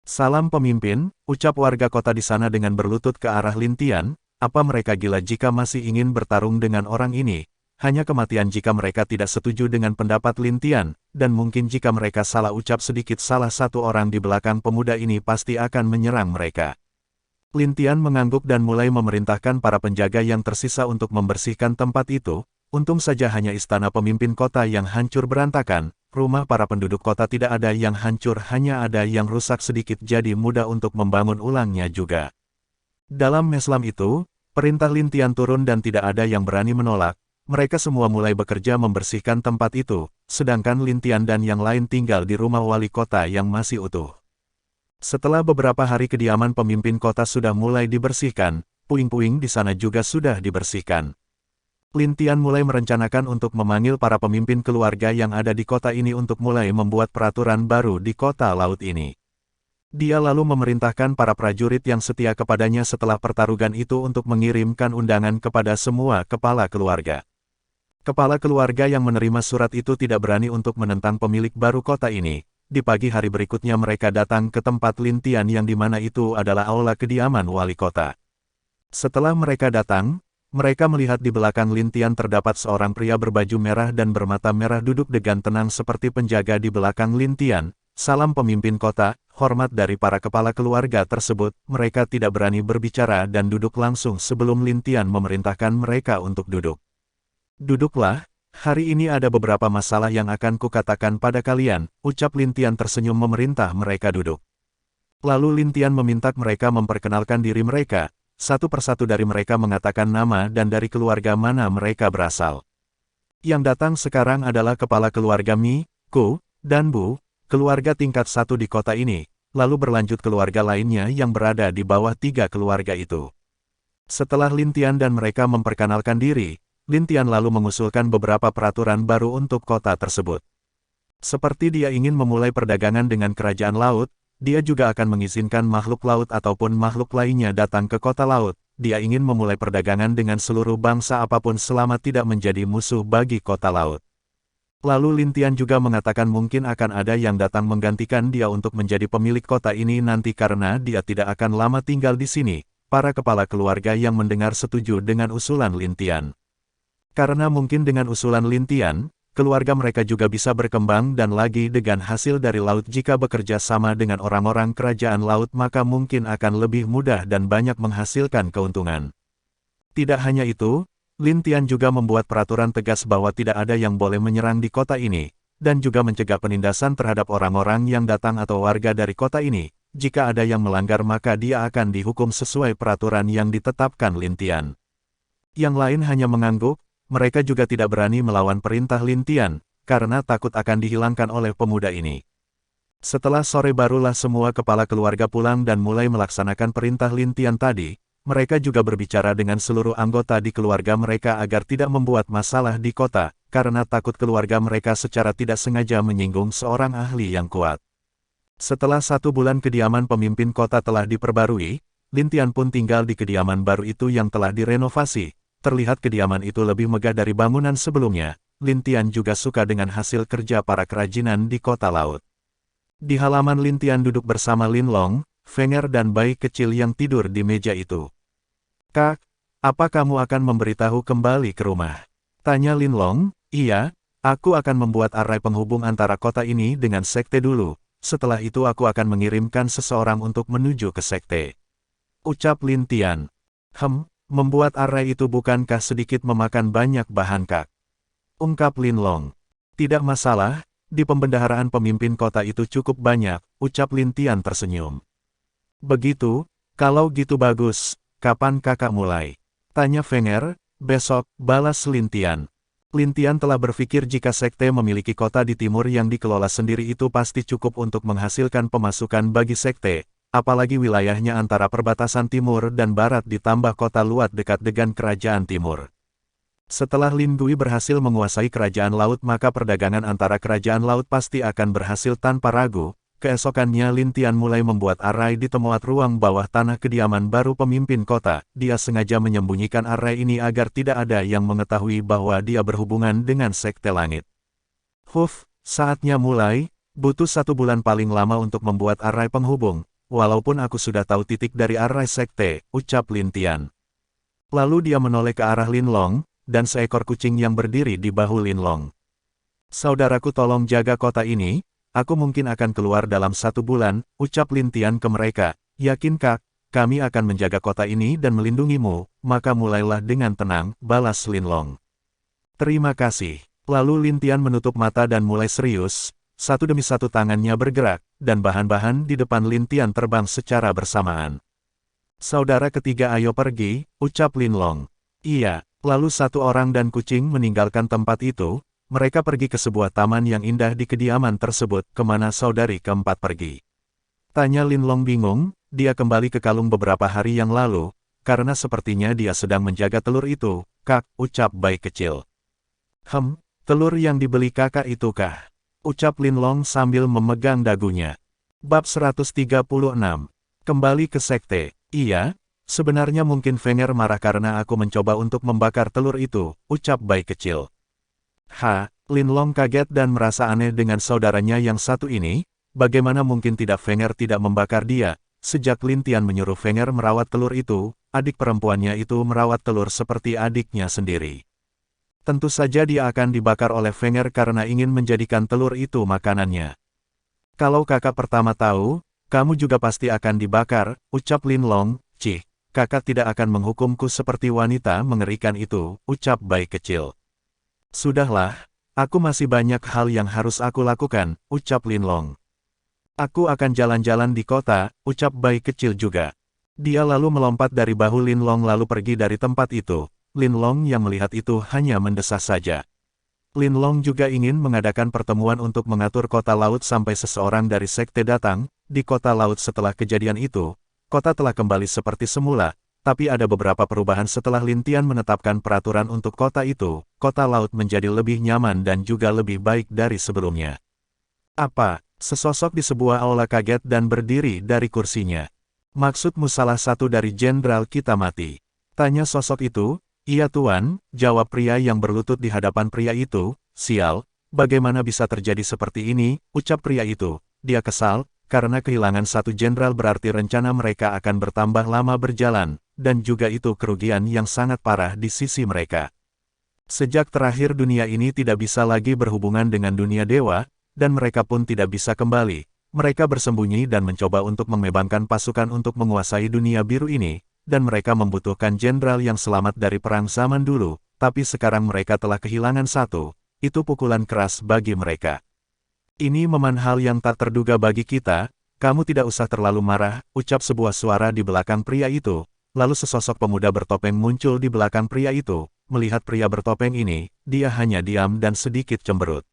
S1: Salam pemimpin, ucap warga kota di sana dengan berlutut ke arah Lin Tian, apa mereka gila jika masih ingin bertarung dengan orang ini, hanya kematian jika mereka tidak setuju dengan pendapat Lin Tian, dan mungkin jika mereka salah ucap sedikit salah satu orang di belakang pemuda ini pasti akan menyerang mereka. Lin Tian mengangguk dan mulai memerintahkan para penjaga yang tersisa untuk membersihkan tempat itu. Untung saja hanya istana pemimpin kota yang hancur berantakan, rumah para penduduk kota tidak ada yang hancur, hanya ada yang rusak sedikit, jadi mudah untuk membangun ulangnya juga. Dalam Meslam itu, perintah Lin Tian turun dan tidak ada yang berani menolak. Mereka semua mulai bekerja membersihkan tempat itu, sedangkan Lin Tian dan yang lain tinggal di rumah wali kota yang masih utuh. Setelah beberapa hari kediaman pemimpin kota sudah mulai dibersihkan, puing-puing di sana juga sudah dibersihkan. Lin Tian mulai merencanakan untuk memanggil para pemimpin keluarga yang ada di kota ini untuk mulai membuat peraturan baru di kota laut ini. Dia lalu memerintahkan para prajurit yang setia kepadanya setelah pertarungan itu untuk mengirimkan undangan kepada semua kepala keluarga. Kepala keluarga yang menerima surat itu tidak berani untuk menentang pemilik baru kota ini. Di pagi hari berikutnya mereka datang ke tempat Lin Tian yang di mana itu adalah aula kediaman wali kota. Setelah mereka datang, mereka melihat di belakang Lin Tian terdapat seorang pria berbaju merah dan bermata merah duduk dengan tenang seperti penjaga di belakang Lin Tian. Salam pemimpin kota, hormat dari para kepala keluarga tersebut, mereka tidak berani berbicara dan duduk langsung sebelum Lin Tian memerintahkan mereka untuk duduk. Duduklah, hari ini ada beberapa masalah yang akan kukatakan pada kalian, ucap Lin Tian tersenyum memerintah mereka duduk. Lalu Lin Tian meminta mereka memperkenalkan diri mereka. Satu persatu dari mereka mengatakan nama dan dari keluarga mana mereka berasal. Yang datang sekarang adalah kepala keluarga Mi, Ku, dan Bu, keluarga tingkat 1 di kota ini, lalu berlanjut keluarga lainnya yang berada di bawah 3 keluarga itu. Setelah Lin Tian dan mereka memperkenalkan diri, Lin Tian lalu mengusulkan beberapa peraturan baru untuk kota tersebut. Seperti dia ingin memulai perdagangan dengan kerajaan laut, dia juga akan mengizinkan makhluk laut ataupun makhluk lainnya datang ke kota laut. Dia ingin memulai perdagangan dengan seluruh bangsa apapun selama tidak menjadi musuh bagi kota laut. Lalu Lin Tian juga mengatakan mungkin akan ada yang datang menggantikan dia untuk menjadi pemilik kota ini nanti karena dia tidak akan lama tinggal di sini. Para kepala keluarga yang mendengar setuju dengan usulan Lin Tian. Karena mungkin dengan usulan Lin Tian, keluarga mereka juga bisa berkembang dan lagi dengan hasil dari laut jika bekerja sama dengan orang-orang kerajaan laut maka mungkin akan lebih mudah dan banyak menghasilkan keuntungan. Tidak hanya itu, Lin Tian juga membuat peraturan tegas bahwa tidak ada yang boleh menyerang di kota ini, dan juga mencegah penindasan terhadap orang-orang yang datang atau warga dari kota ini. Jika ada yang melanggar maka dia akan dihukum sesuai peraturan yang ditetapkan Lin Tian. Yang lain hanya mengangguk, mereka juga tidak berani melawan perintah Lin Tian, karena takut akan dihilangkan oleh pemuda ini. Setelah sore barulah semua kepala keluarga pulang dan mulai melaksanakan perintah Lin Tian tadi, mereka juga berbicara dengan seluruh anggota di keluarga mereka agar tidak membuat masalah di kota, karena takut keluarga mereka secara tidak sengaja menyinggung seorang ahli yang kuat. Setelah 1 bulan kediaman pemimpin kota telah diperbarui, Lin Tian pun tinggal di kediaman baru itu yang telah direnovasi. Terlihat kediaman itu lebih megah dari bangunan sebelumnya. Lin Tian juga suka dengan hasil kerja para kerajinan di kota laut. Di halaman Lin Tian duduk bersama Lin Long, Fenger dan bayi kecil yang tidur di meja itu. Kak, apa kamu akan memberitahu kembali ke rumah? Tanya Lin Long. Iya, aku akan membuat arai penghubung antara kota ini dengan sekte dulu. Setelah itu aku akan mengirimkan seseorang untuk menuju ke sekte. Ucap Lin Tian. Membuat arai itu bukankah sedikit memakan banyak bahan Kak? Ungkap Lin Long. Tidak masalah, di pembendaharaan pemimpin kota itu cukup banyak, ucap Lin Tian tersenyum. Begitu, kalau gitu bagus, kapan kakak mulai? Tanya Fenger. Besok, balas Lin Tian. Lin Tian telah berpikir jika sekte memiliki kota di timur yang dikelola sendiri itu pasti cukup untuk menghasilkan pemasukan bagi sekte, apalagi wilayahnya antara perbatasan timur dan barat ditambah kota Luat dekat dengan kerajaan timur. Setelah Lin Gui berhasil menguasai kerajaan laut maka perdagangan antara kerajaan laut pasti akan berhasil tanpa ragu. Keesokannya Lin Tian mulai membuat arai di temuat ruang bawah tanah kediaman baru pemimpin kota. Dia sengaja menyembunyikan arai ini agar tidak ada yang mengetahui bahwa dia berhubungan dengan sekte langit. Saatnya mulai, butuh 1 bulan paling lama untuk membuat arai penghubung, walaupun aku sudah tahu titik dari arai sekte, ucap Lin Tian. Lalu dia menoleh ke arah Lin Long, dan seekor kucing yang berdiri di bahu Lin Long. Saudaraku tolong jaga kota ini. Aku mungkin akan keluar dalam 1 bulan, ucap Lin Tian ke mereka. Yakin Kak, kami akan menjaga kota ini dan melindungimu, maka mulailah dengan tenang, balas Lin Long. Terima kasih. Lalu Lin Tian menutup mata dan mulai serius, satu demi satu tangannya bergerak, dan bahan-bahan di depan Lin Tian terbang secara bersamaan. Saudara ketiga ayo pergi, ucap Lin Long. Iya, lalu satu orang dan kucing meninggalkan tempat itu, mereka pergi ke sebuah taman yang indah di kediaman tersebut, kemana saudari keempat pergi. Tanya Lin Long bingung, dia kembali ke kalung beberapa hari yang lalu, karena sepertinya dia sedang menjaga telur itu, kak, ucap bayi kecil. Telur yang dibeli kakak itu kah? Ucap Lin Long sambil memegang dagunya. Bab 136. Kembali ke sekte. Iya, sebenarnya mungkin Fenger marah karena aku mencoba untuk membakar telur itu, ucap bayi kecil. Lin Long kaget dan merasa aneh dengan saudaranya yang satu ini, bagaimana mungkin tidak Fenger tidak membakar dia, sejak Lin Tian menyuruh Fenger merawat telur itu, adik perempuannya itu merawat telur seperti adiknya sendiri. Tentu saja dia akan dibakar oleh Fenger karena ingin menjadikan telur itu makanannya. Kalau kakak pertama tahu, kamu juga pasti akan dibakar, ucap Lin Long. Cih, kakak tidak akan menghukumku seperti wanita mengerikan itu, ucap bayi kecil. Sudahlah, aku masih banyak hal yang harus aku lakukan, ucap Lin Long. Aku akan jalan-jalan di kota, ucap bayi kecil juga. Dia lalu melompat dari bahu Lin Long lalu pergi dari tempat itu. Lin Long yang melihat itu hanya mendesah saja. Lin Long juga ingin mengadakan pertemuan untuk mengatur kota laut sampai seseorang dari sekte datang. Di kota laut setelah kejadian itu, kota telah kembali seperti semula, tapi ada beberapa perubahan setelah Lin Tian menetapkan peraturan untuk kota itu. Kota laut menjadi lebih nyaman dan juga lebih baik dari sebelumnya. Apa? Sesosok di sebuah aula kaget dan berdiri dari kursinya. Maksudmu salah satu dari jenderal kita mati? Tanya sosok itu. Iya tuan, jawab pria yang berlutut di hadapan pria itu. Sial, bagaimana bisa terjadi seperti ini, ucap pria itu. Dia kesal, karena kehilangan satu jenderal berarti rencana mereka akan bertambah lama berjalan, dan juga itu kerugian yang sangat parah di sisi mereka. Sejak terakhir dunia ini tidak bisa lagi berhubungan dengan dunia dewa, dan mereka pun tidak bisa kembali. Mereka bersembunyi dan mencoba untuk membebaskan pasukan untuk menguasai dunia biru ini, dan mereka membutuhkan jenderal yang selamat dari perang zaman dulu, tapi sekarang mereka telah kehilangan satu. Itu pukulan keras bagi mereka. Ini memang hal yang tak terduga bagi kita, kamu tidak usah terlalu marah, ucap sebuah suara di belakang pria itu. Lalu sesosok pemuda bertopeng muncul di belakang pria itu. Melihat pria bertopeng ini, dia hanya diam dan sedikit cemberut.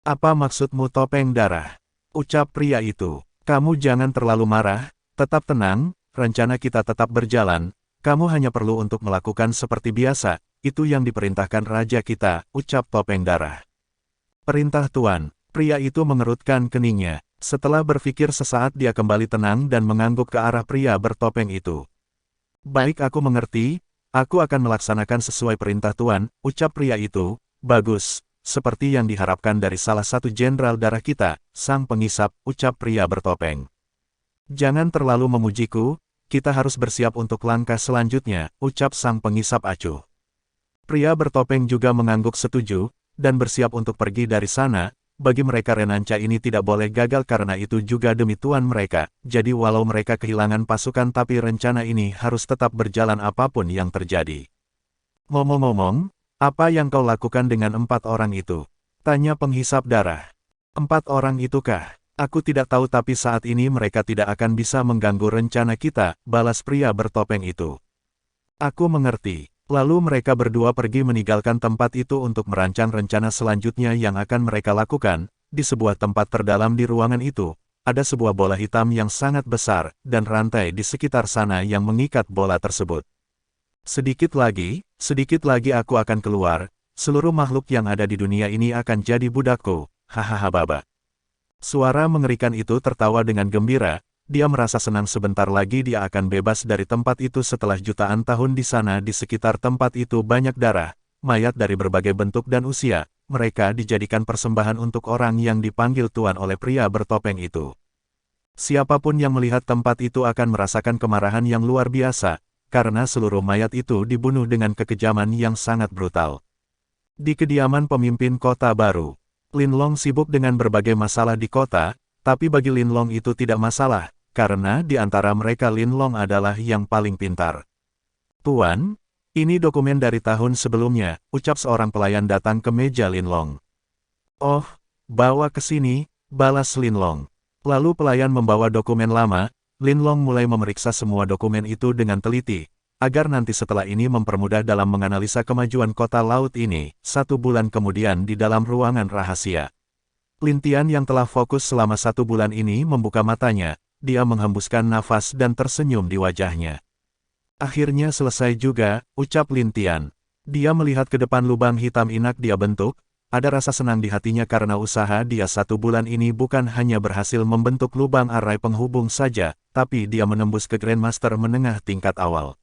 S1: Apa maksudmu topeng darah? Ucap pria itu. Kamu jangan terlalu marah, tetap tenang. Rencana kita tetap berjalan, kamu hanya perlu untuk melakukan seperti biasa, itu yang diperintahkan raja kita, ucap topeng darah. Perintah tuan, pria itu mengerutkan keningnya. Setelah berpikir sesaat dia kembali tenang dan mengangguk ke arah pria bertopeng itu. Baik aku mengerti, aku akan melaksanakan sesuai perintah tuan, ucap pria itu. Bagus, seperti yang diharapkan dari salah satu jenderal darah kita, sang pengisap, ucap pria bertopeng. Jangan terlalu memujiku, kita harus bersiap untuk langkah selanjutnya, ucap sang pengisap acuh. Pria bertopeng juga mengangguk setuju, dan bersiap untuk pergi dari sana. Bagi mereka Renanca ini tidak boleh gagal karena itu juga demi tuan mereka, jadi walau mereka kehilangan pasukan tapi rencana ini harus tetap berjalan apapun yang terjadi. Ngomong-ngomong, apa yang kau lakukan dengan 4 orang itu? Tanya penghisap darah. 4 orang itu kah? Aku tidak tahu tapi saat ini mereka tidak akan bisa mengganggu rencana kita, balas pria bertopeng itu. Aku mengerti. Lalu mereka berdua pergi meninggalkan tempat itu untuk merancang rencana selanjutnya yang akan mereka lakukan. Di sebuah tempat terdalam di ruangan itu, ada sebuah bola hitam yang sangat besar, dan rantai di sekitar sana yang mengikat bola tersebut. Sedikit lagi aku akan keluar, seluruh makhluk yang ada di dunia ini akan jadi budakku, hahaha baba. Suara mengerikan itu tertawa dengan gembira, dia merasa senang sebentar lagi dia akan bebas dari tempat itu setelah jutaan tahun di sana di sekitar tempat itu banyak darah, mayat dari berbagai bentuk dan usia, mereka dijadikan persembahan untuk orang yang dipanggil tuan oleh pria bertopeng itu. Siapapun yang melihat tempat itu akan merasakan kemarahan yang luar biasa, karena seluruh mayat itu dibunuh dengan kekejaman yang sangat brutal. Di kediaman pemimpin kota baru, Lin Long sibuk dengan berbagai masalah di kota, tapi bagi Lin Long itu tidak masalah, karena di antara mereka Lin Long adalah yang paling pintar. Tuan, Ini dokumen dari tahun sebelumnya, ucap seorang pelayan datang ke meja Linlong. Oh, bawa ke sini, balas Linlong. Lalu pelayan membawa dokumen lama, Linlong mulai memeriksa semua dokumen itu dengan teliti, agar nanti setelah ini mempermudah dalam menganalisa kemajuan kota laut ini. 1 bulan kemudian di dalam ruangan rahasia. Lin Tian yang telah fokus selama 1 bulan ini membuka matanya, dia menghembuskan nafas dan tersenyum di wajahnya. Akhirnya selesai juga, ucap Lin Tian. Dia melihat ke depan lubang hitam inak dia bentuk, ada rasa senang di hatinya karena usaha dia 1 bulan ini bukan hanya berhasil membentuk lubang arai penghubung saja, tapi dia menembus ke Grandmaster menengah tingkat awal.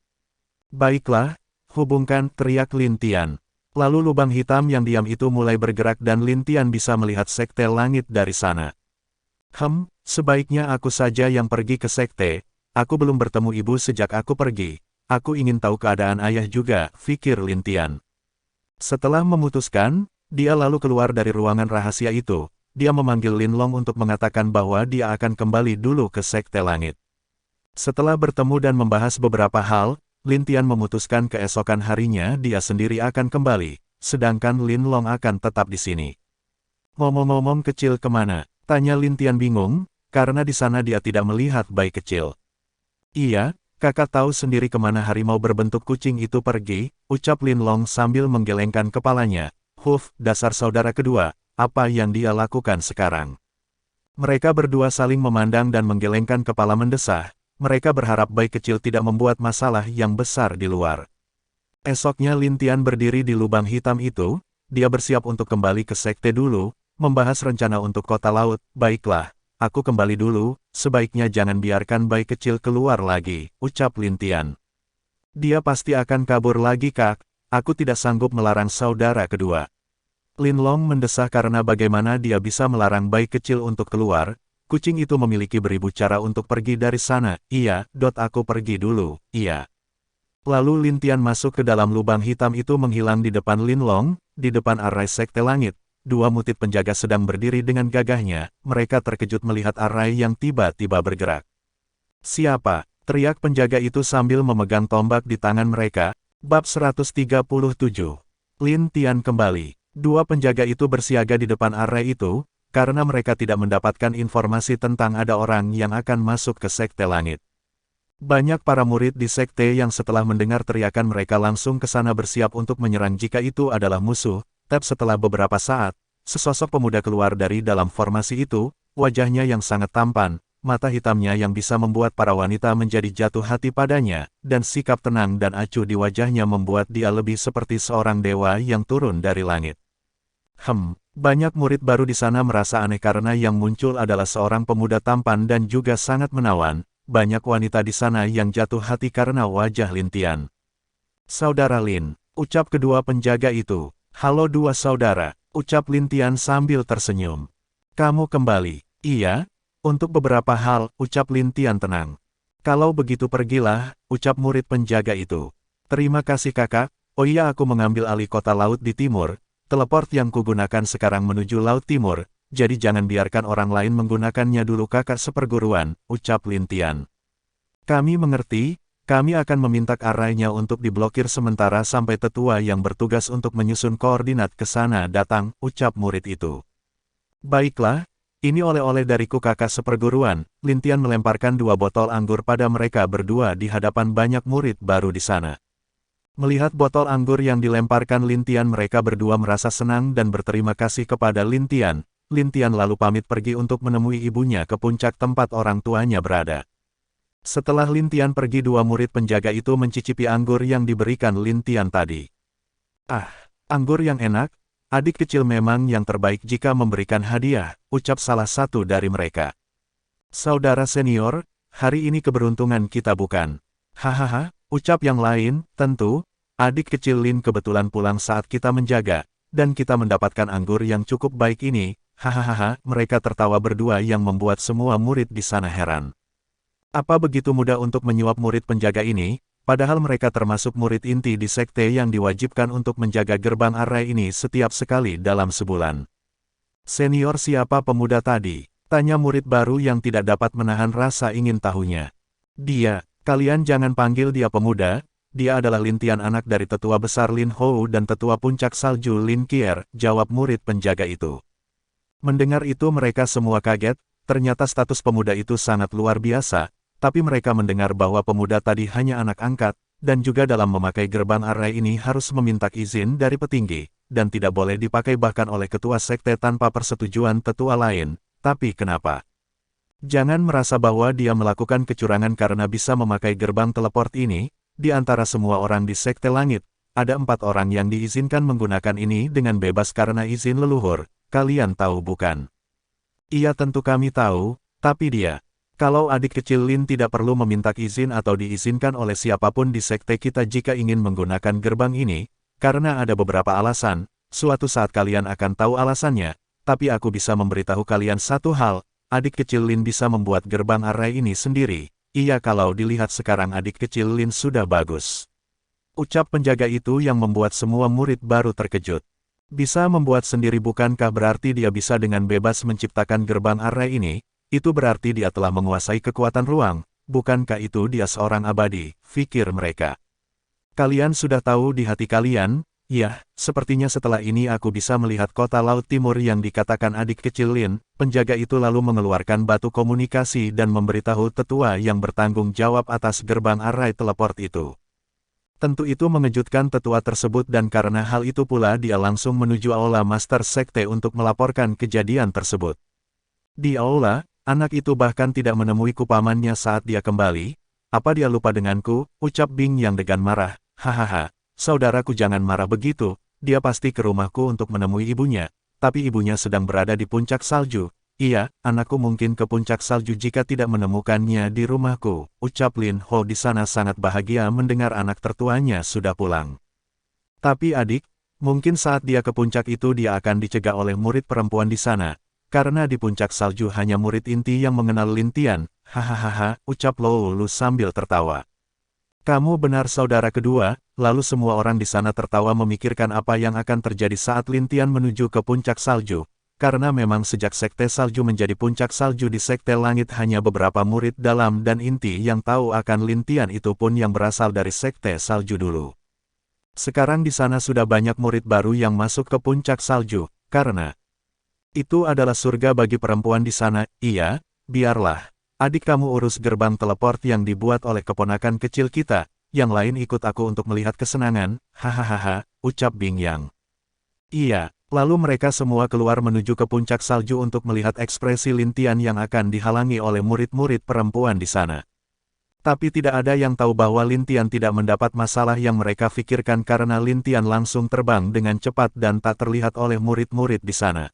S1: Baiklah, hubungkan, teriak Lin Tian. Lalu lubang hitam yang diam itu mulai bergerak dan Lin Tian bisa melihat sekte langit dari sana. Sebaiknya aku saja yang pergi ke sekte, aku belum bertemu ibu sejak aku pergi. Aku ingin tahu keadaan ayah juga, pikir Lin Tian. Setelah memutuskan, dia lalu keluar dari ruangan rahasia itu. Dia memanggil Linlong untuk mengatakan bahwa dia akan kembali dulu ke Sekte Langit. Setelah bertemu dan membahas beberapa hal, Lin Tian memutuskan keesokan harinya dia sendiri akan kembali, sedangkan Linlong akan tetap di sini. Ngomong-ngomong kecil kemana? Tanya Lin Tian bingung, karena di sana dia tidak melihat bayi kecil. Iya, kakak tahu sendiri kemana harimau berbentuk kucing itu pergi, ucap Linlong sambil menggelengkan kepalanya. Dasar saudara kedua, apa yang dia lakukan sekarang? Mereka berdua saling memandang dan menggelengkan kepala mendesah. Mereka berharap bayi kecil tidak membuat masalah yang besar di luar. Esoknya Lin Tian berdiri di lubang hitam itu, dia bersiap untuk kembali ke sekte dulu, membahas rencana untuk kota laut. Baiklah, aku kembali dulu, sebaiknya jangan biarkan bayi kecil keluar lagi, ucap Lin Tian. Dia pasti akan kabur lagi kak, aku tidak sanggup melarang saudara kedua. Linlong mendesah karena bagaimana dia bisa melarang bayi kecil untuk keluar, kucing itu memiliki beribu cara untuk pergi dari sana, iya, aku pergi dulu, iya. Lalu Lin Tian masuk ke dalam lubang hitam itu menghilang di depan Linlong, di depan arai sekte langit. 2 mutit penjaga sedang berdiri dengan gagahnya, mereka terkejut melihat arai yang tiba-tiba bergerak. Siapa? Teriak penjaga itu sambil memegang tombak di tangan mereka. Bab 137. Lin Tian kembali. 2 penjaga itu bersiaga di depan arai itu, karena mereka tidak mendapatkan informasi tentang ada orang yang akan masuk ke sekte langit. Banyak para murid di sekte yang setelah mendengar teriakan mereka langsung ke sana bersiap untuk menyerang jika itu adalah musuh. Tapi setelah beberapa saat, sesosok pemuda keluar dari dalam formasi itu, wajahnya yang sangat tampan, mata hitamnya yang bisa membuat para wanita menjadi jatuh hati padanya, dan sikap tenang dan acuh di wajahnya membuat dia lebih seperti seorang dewa yang turun dari langit. Banyak murid baru di sana merasa aneh karena yang muncul adalah seorang pemuda tampan dan juga sangat menawan. Banyak wanita di sana yang jatuh hati karena wajah Lin Tian. Saudara Lin, ucap kedua penjaga itu. Halo 2 saudara, ucap Lin Tian sambil tersenyum. Kamu kembali. Iya, untuk beberapa hal, ucap Lin Tian tenang. Kalau begitu pergilah, ucap murid penjaga itu. Terima kasih kakak, oh iya aku mengambil alih kota laut di timur, teleport yang kugunakan sekarang menuju laut timur, jadi jangan biarkan orang lain menggunakannya dulu kakak seperguruan, ucap Lin Tian. Kami mengerti. Kami akan meminta arainya untuk diblokir sementara sampai tetua yang bertugas untuk menyusun koordinat ke sana datang, ucap murid itu. Baiklah, ini oleh-oleh dariku kakak seperguruan. Lin Tian melemparkan 2 botol anggur pada mereka berdua di hadapan banyak murid baru di sana. Melihat botol anggur yang dilemparkan Lin Tian mereka berdua merasa senang dan berterima kasih kepada Lin Tian. Lin Tian lalu pamit pergi untuk menemui ibunya ke puncak tempat orang tuanya berada. Setelah Lin Tian pergi 2 murid penjaga itu mencicipi anggur yang diberikan Lin Tian tadi. Anggur yang enak, adik kecil memang yang terbaik jika memberikan hadiah, ucap salah satu dari mereka. Saudara senior, hari ini keberuntungan kita bukan? Hahaha, ucap yang lain, tentu, adik kecil Lin kebetulan pulang saat kita menjaga, dan kita mendapatkan anggur yang cukup baik ini, hahaha, mereka tertawa berdua yang membuat semua murid di sana heran. Apa begitu mudah untuk menyuap murid penjaga ini, padahal mereka termasuk murid inti di sekte yang diwajibkan untuk menjaga gerbang arai ini setiap sekali dalam sebulan. Senior siapa pemuda tadi? Tanya murid baru yang tidak dapat menahan rasa ingin tahunya. Dia, kalian jangan panggil dia pemuda, dia adalah Lin Tian, anak dari tetua besar Lin Hou dan tetua puncak salju Lin Qier, jawab murid penjaga itu. Mendengar itu mereka semua kaget, ternyata status pemuda itu sangat luar biasa, tapi mereka mendengar bahwa pemuda tadi hanya anak angkat, dan juga dalam memakai gerbang arai ini harus meminta izin dari petinggi, dan tidak boleh dipakai bahkan oleh ketua sekte tanpa persetujuan tetua lain. Tapi kenapa? Jangan merasa bahwa dia melakukan kecurangan karena bisa memakai gerbang teleport ini. Di antara semua orang di Sekte Langit, ada 4 orang yang diizinkan menggunakan ini dengan bebas karena izin leluhur. Kalian tahu bukan? Iya, tentu kami tahu, tapi dia. Kalau adik kecil Lin tidak perlu meminta izin atau diizinkan oleh siapapun di sekte kita jika ingin menggunakan gerbang ini, karena ada beberapa alasan. Suatu saat kalian akan tahu alasannya, tapi aku bisa memberitahu kalian satu hal, adik kecil Lin bisa membuat gerbang arai ini sendiri. Iya, kalau dilihat sekarang adik kecil Lin sudah bagus. Ucap penjaga itu yang membuat semua murid baru terkejut. Bisa membuat sendiri bukankah berarti dia bisa dengan bebas menciptakan gerbang arai ini? Itu berarti dia telah menguasai kekuatan ruang, bukankah itu dia seorang abadi, pikir mereka. Kalian sudah tahu di hati kalian, ya, sepertinya setelah ini aku bisa melihat kota Laut Timur yang dikatakan adik kecil Lin. Penjaga itu lalu mengeluarkan batu komunikasi dan memberitahu tetua yang bertanggung jawab atas gerbang arai teleport itu. Tentu itu mengejutkan tetua tersebut dan karena hal itu pula dia langsung menuju aula Master Sekte untuk melaporkan kejadian tersebut. Di aula, anak itu bahkan tidak menemui pamannya saat dia kembali. Apa dia lupa denganku? Ucap Bing yang dengan marah. Hahaha, saudaraku jangan marah begitu, dia pasti ke rumahku untuk menemui ibunya. Tapi ibunya sedang berada di puncak salju. Iya, anakku mungkin ke puncak salju jika tidak menemukannya di rumahku. Ucap Lin Ho di sana sangat bahagia mendengar anak tertuanya sudah pulang. Tapi adik, mungkin saat dia ke puncak itu dia akan dicegah oleh murid perempuan di sana. Karena di puncak salju hanya murid inti yang mengenal Lin Tian. Hahaha, ucap Lou Lu sambil tertawa. Kamu benar saudara kedua, lalu semua orang di sana tertawa memikirkan apa yang akan terjadi saat Lin Tian menuju ke puncak salju. Karena memang sejak sekte salju menjadi puncak salju di sekte langit hanya beberapa murid dalam dan inti yang tahu akan Lin Tian, itu pun yang berasal dari sekte salju dulu. Sekarang di sana sudah banyak murid baru yang masuk ke puncak salju, karena itu adalah surga bagi perempuan di sana. Iya, biarlah. Adik kamu urus gerbang teleport yang dibuat oleh keponakan kecil kita, yang lain ikut aku untuk melihat kesenangan, hahaha, ucap Bing Yang. Iya, lalu mereka semua keluar menuju ke puncak salju untuk melihat ekspresi Lin Tian yang akan dihalangi oleh murid-murid perempuan di sana. Tapi tidak ada yang tahu bahwa Lin Tian tidak mendapat masalah yang mereka pikirkan karena Lin Tian langsung terbang dengan cepat dan tak terlihat oleh murid-murid di sana.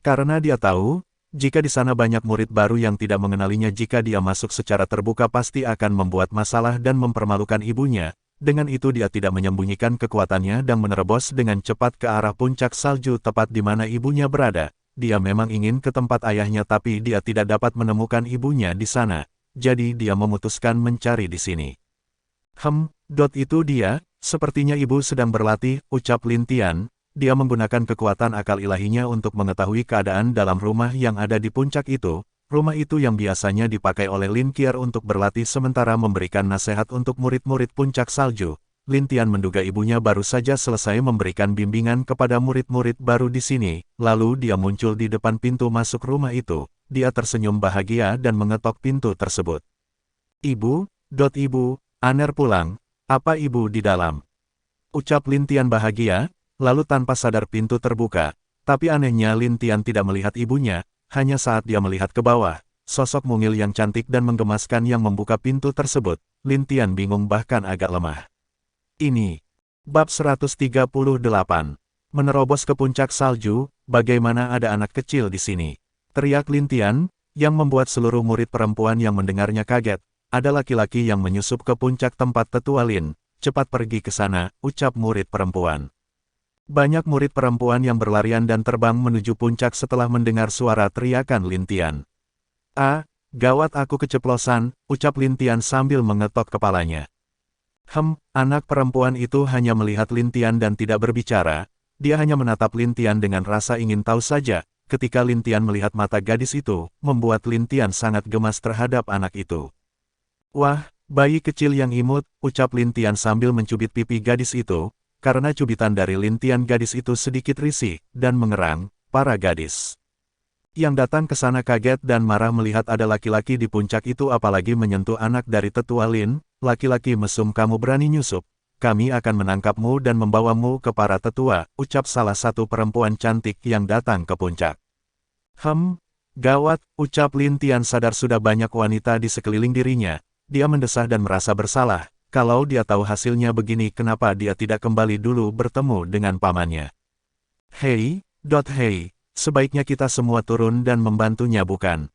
S1: Karena dia tahu, jika di sana banyak murid baru yang tidak mengenalinya, jika dia masuk secara terbuka pasti akan membuat masalah dan mempermalukan ibunya. Dengan itu dia tidak menyembunyikan kekuatannya dan menerobos dengan cepat ke arah puncak salju tepat di mana ibunya berada. Dia memang ingin ke tempat ayahnya tapi dia tidak dapat menemukan ibunya di sana. Jadi dia memutuskan mencari di sini. Itu dia, sepertinya ibu sedang berlatih, ucap Lin Tian. Dia menggunakan kekuatan akal ilahinya untuk mengetahui keadaan dalam rumah yang ada di puncak itu. Rumah itu yang biasanya dipakai oleh Lin Qier untuk berlatih sementara memberikan nasihat untuk murid-murid puncak salju. Lin Tian menduga ibunya baru saja selesai memberikan bimbingan kepada murid-murid baru di sini. Lalu dia muncul di depan pintu masuk rumah itu. Dia tersenyum bahagia dan mengetok pintu tersebut. Ibu, Aner pulang. Apa ibu di dalam? Ucap Lin Tian bahagia. Lalu tanpa sadar pintu terbuka, tapi anehnya Lin Tian tidak melihat ibunya, hanya saat dia melihat ke bawah, sosok mungil yang cantik dan menggemaskan yang membuka pintu tersebut, Lin Tian bingung bahkan agak lemah. Ini, bab 138, menerobos ke puncak salju, bagaimana ada anak kecil di sini? Teriak Lin Tian, yang membuat seluruh murid perempuan yang mendengarnya kaget, ada laki-laki yang menyusup ke puncak tempat tetua Lin, cepat pergi ke sana, ucap murid perempuan. Banyak murid perempuan yang berlarian dan terbang menuju puncak setelah mendengar suara teriakan Lin Tian. Gawat aku keceplosan, ucap Lin Tian sambil mengetok kepalanya. Anak perempuan itu hanya melihat Lin Tian dan tidak berbicara, dia hanya menatap Lin Tian dengan rasa ingin tahu saja. Ketika Lin Tian melihat mata gadis itu, membuat Lin Tian sangat gemas terhadap anak itu. Wah, Bayi kecil yang imut, ucap Lin Tian sambil mencubit pipi gadis itu, karena cubitan dari Lin Tian gadis itu sedikit risih, dan mengerang, para gadis. Yang datang ke sana kaget dan marah melihat ada laki-laki di puncak itu apalagi menyentuh anak dari tetua Lin, laki-laki mesum kamu berani nyusup, kami akan menangkapmu dan membawamu ke para tetua, ucap salah satu perempuan cantik yang datang ke puncak. Gawat, ucap Lin Tian sadar sudah banyak wanita di sekeliling dirinya. Dia mendesah dan merasa bersalah, kalau dia tahu hasilnya begini kenapa dia tidak kembali dulu bertemu dengan pamannya. Hei, sebaiknya kita semua turun dan membantunya bukan?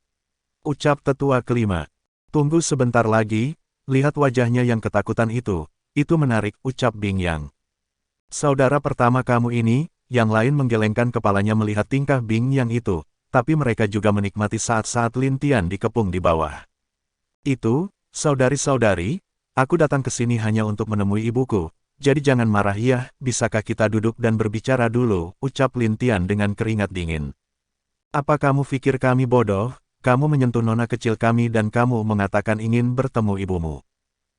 S1: Ucap tetua kelima. Tunggu sebentar lagi, lihat wajahnya yang ketakutan itu menarik, ucap Bing Yang. Saudara pertama kamu ini, yang lain menggelengkan kepalanya melihat tingkah Bing Yang itu, tapi mereka juga menikmati saat-saat Lin Tian dikepung di bawah. Itu, saudari-saudari, aku datang ke sini hanya untuk menemui ibuku, jadi jangan marah ya, bisakah kita duduk dan berbicara dulu, ucap Lin Tian dengan keringat dingin. Apa kamu pikir kami bodoh? Kamu menyentuh nona kecil kami dan kamu mengatakan ingin bertemu ibumu.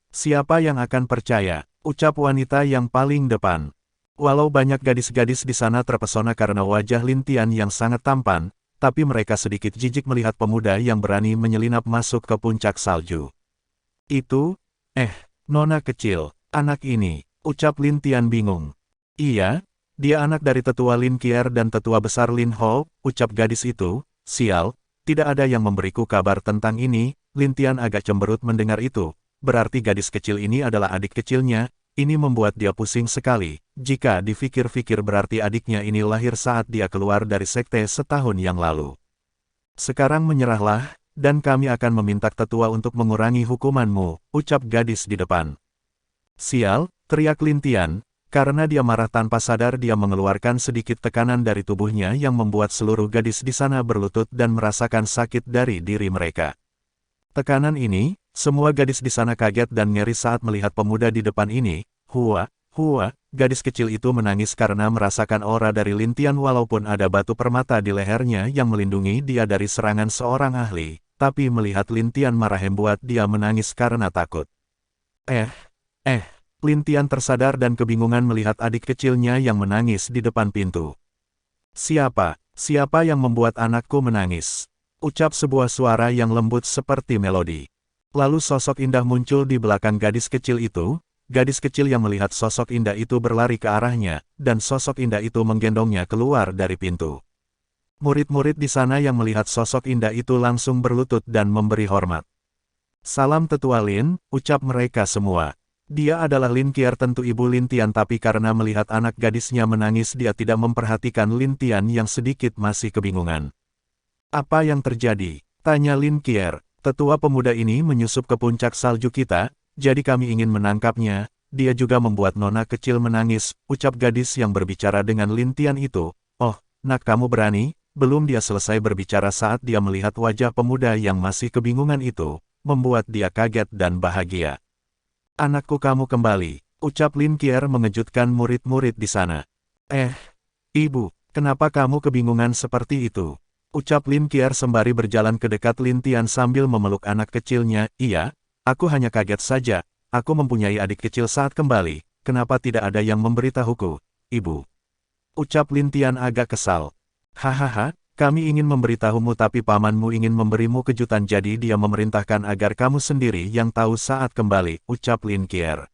S1: Siapa yang akan percaya? Ucap wanita yang paling depan. Walau banyak gadis-gadis di sana terpesona karena wajah Lin Tian yang sangat tampan, tapi mereka sedikit jijik melihat pemuda yang berani menyelinap masuk ke puncak salju. Itu, nona kecil, anak ini, ucap Lin Tian bingung. Iya, dia anak dari tetua Lin Qier dan tetua besar Lin Ho, ucap gadis itu, sial, tidak ada yang memberiku kabar tentang ini, Lin Tian agak cemberut mendengar itu, berarti gadis kecil ini adalah adik kecilnya, ini membuat dia pusing sekali, jika dipikir-pikir berarti adiknya ini lahir saat dia keluar dari sekte setahun yang lalu. Sekarang menyerahlah, dan kami akan meminta tetua untuk mengurangi hukumanmu, ucap gadis di depan. Sial, teriak Lin Tian, karena dia marah tanpa sadar dia mengeluarkan sedikit tekanan dari tubuhnya yang membuat seluruh gadis di sana berlutut dan merasakan sakit dari diri mereka. Tekanan ini, semua gadis di sana kaget dan ngeri saat melihat pemuda di depan ini, gadis kecil itu menangis karena merasakan aura dari Lin Tian walaupun ada batu permata di lehernya yang melindungi dia dari serangan seorang ahli. Tapi melihat Lin Tian marah membuat dia menangis karena takut. Lin Tian tersadar dan kebingungan melihat adik kecilnya yang menangis di depan pintu. Siapa yang membuat anakku menangis? Ucap sebuah suara yang lembut seperti melodi. Lalu sosok indah muncul di belakang gadis kecil itu, gadis kecil yang melihat sosok indah itu berlari ke arahnya, dan sosok indah itu menggendongnya keluar dari pintu. Murid-murid di sana yang melihat sosok indah itu langsung berlutut dan memberi hormat. Salam tetua Lin, ucap mereka semua. Dia adalah Lin Qier tentu ibu Lin Tian tapi karena melihat anak gadisnya menangis dia tidak memperhatikan Lin Tian yang sedikit masih kebingungan. Apa yang terjadi? Tanya Lin Qier. Tetua pemuda ini menyusup ke puncak salju kita, jadi kami ingin menangkapnya. Dia juga membuat nona kecil menangis, ucap gadis yang berbicara dengan Lin Tian itu. Oh, nak kamu berani? Belum dia selesai berbicara saat dia melihat wajah pemuda yang masih kebingungan itu, membuat dia kaget dan bahagia. Anakku kamu kembali, ucap Lin Qier mengejutkan murid-murid di sana. Ibu, kenapa kamu kebingungan seperti itu? Ucap Lin Qier sembari berjalan ke dekat Lin Tian sambil memeluk anak kecilnya. Iya, aku hanya kaget saja, aku mempunyai adik kecil saat kembali, kenapa tidak ada yang memberitahuku, ibu? Ucap Lin Tian agak kesal. Hahaha, kami ingin memberitahumu tapi pamanmu ingin memberimu kejutan jadi dia memerintahkan agar kamu sendiri yang tahu saat kembali, ucap Lin Qier.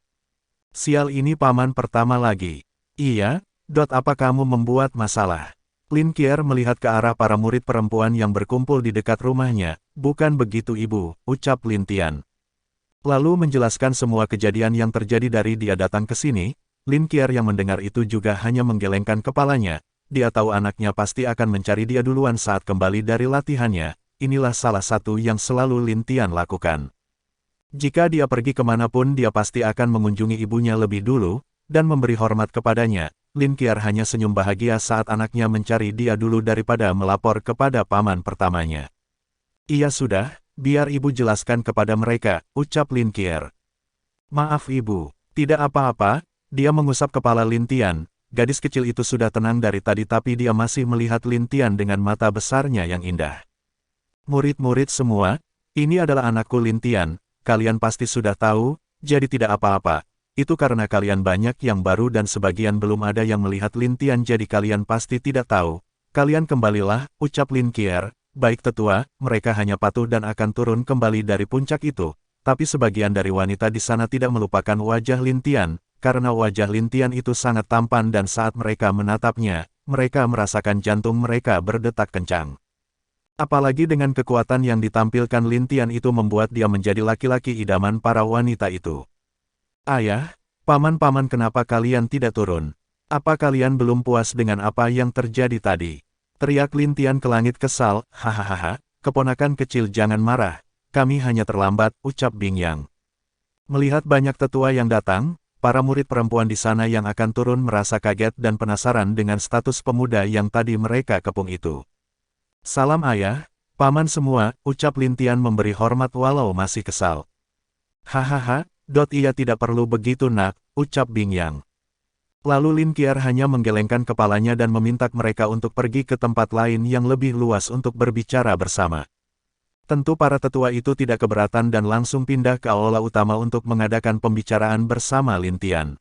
S1: Sial ini paman pertama lagi. Iya, apa kamu membuat masalah? Lin Qier melihat ke arah para murid perempuan yang berkumpul di dekat rumahnya. Bukan begitu ibu, ucap Lin Tian. Lalu menjelaskan semua kejadian yang terjadi dari dia datang ke sini. Lin Qier yang mendengar itu juga hanya menggelengkan kepalanya. Dia tahu anaknya pasti akan mencari dia duluan saat kembali dari latihannya. Inilah salah satu yang selalu Lin Tian lakukan. Jika dia pergi kemanapun dia pasti akan mengunjungi ibunya lebih dulu, dan memberi hormat kepadanya. Lin Qier hanya senyum bahagia saat anaknya mencari dia dulu daripada melapor kepada paman pertamanya. Iya sudah, biar ibu jelaskan kepada mereka, ucap Lin Qier. Maaf ibu, tidak apa-apa, dia mengusap kepala Lin Tian. Gadis kecil itu sudah tenang dari tadi tapi dia masih melihat Lin Tian dengan mata besarnya yang indah. Murid-murid semua, ini adalah anakku Lin Tian, kalian pasti sudah tahu, jadi tidak apa-apa. Itu karena kalian banyak yang baru dan sebagian belum ada yang melihat Lin Tian jadi kalian pasti tidak tahu. Kalian kembalilah, ucap Lin Qier. Baik tetua, mereka hanya patuh dan akan turun kembali dari puncak itu. Tapi sebagian dari wanita di sana tidak melupakan wajah Lin Tian, karena wajah Lin Tian itu sangat tampan dan saat mereka menatapnya, mereka merasakan jantung mereka berdetak kencang. Apalagi dengan kekuatan yang ditampilkan Lin Tian itu membuat dia menjadi laki-laki idaman para wanita itu. Ayah, paman-paman kenapa kalian tidak turun? Apa kalian belum puas dengan apa yang terjadi tadi? Teriak Lin Tian ke langit kesal, hahaha, keponakan kecil jangan marah, kami hanya terlambat, ucap Bing Yang. Melihat banyak tetua yang datang, para murid perempuan di sana yang akan turun merasa kaget dan penasaran dengan status pemuda yang tadi mereka kepung itu. Salam ayah, paman semua, ucap Lin Tian memberi hormat walau masih kesal. Hahaha, ia tidak perlu begitu nak, ucap Bing Yang. Lalu Lin Qier hanya menggelengkan kepalanya dan meminta mereka untuk pergi ke tempat lain yang lebih luas untuk berbicara bersama. Tentu para tetua itu tidak keberatan dan langsung pindah ke aula utama untuk mengadakan pembicaraan bersama Lin Tian.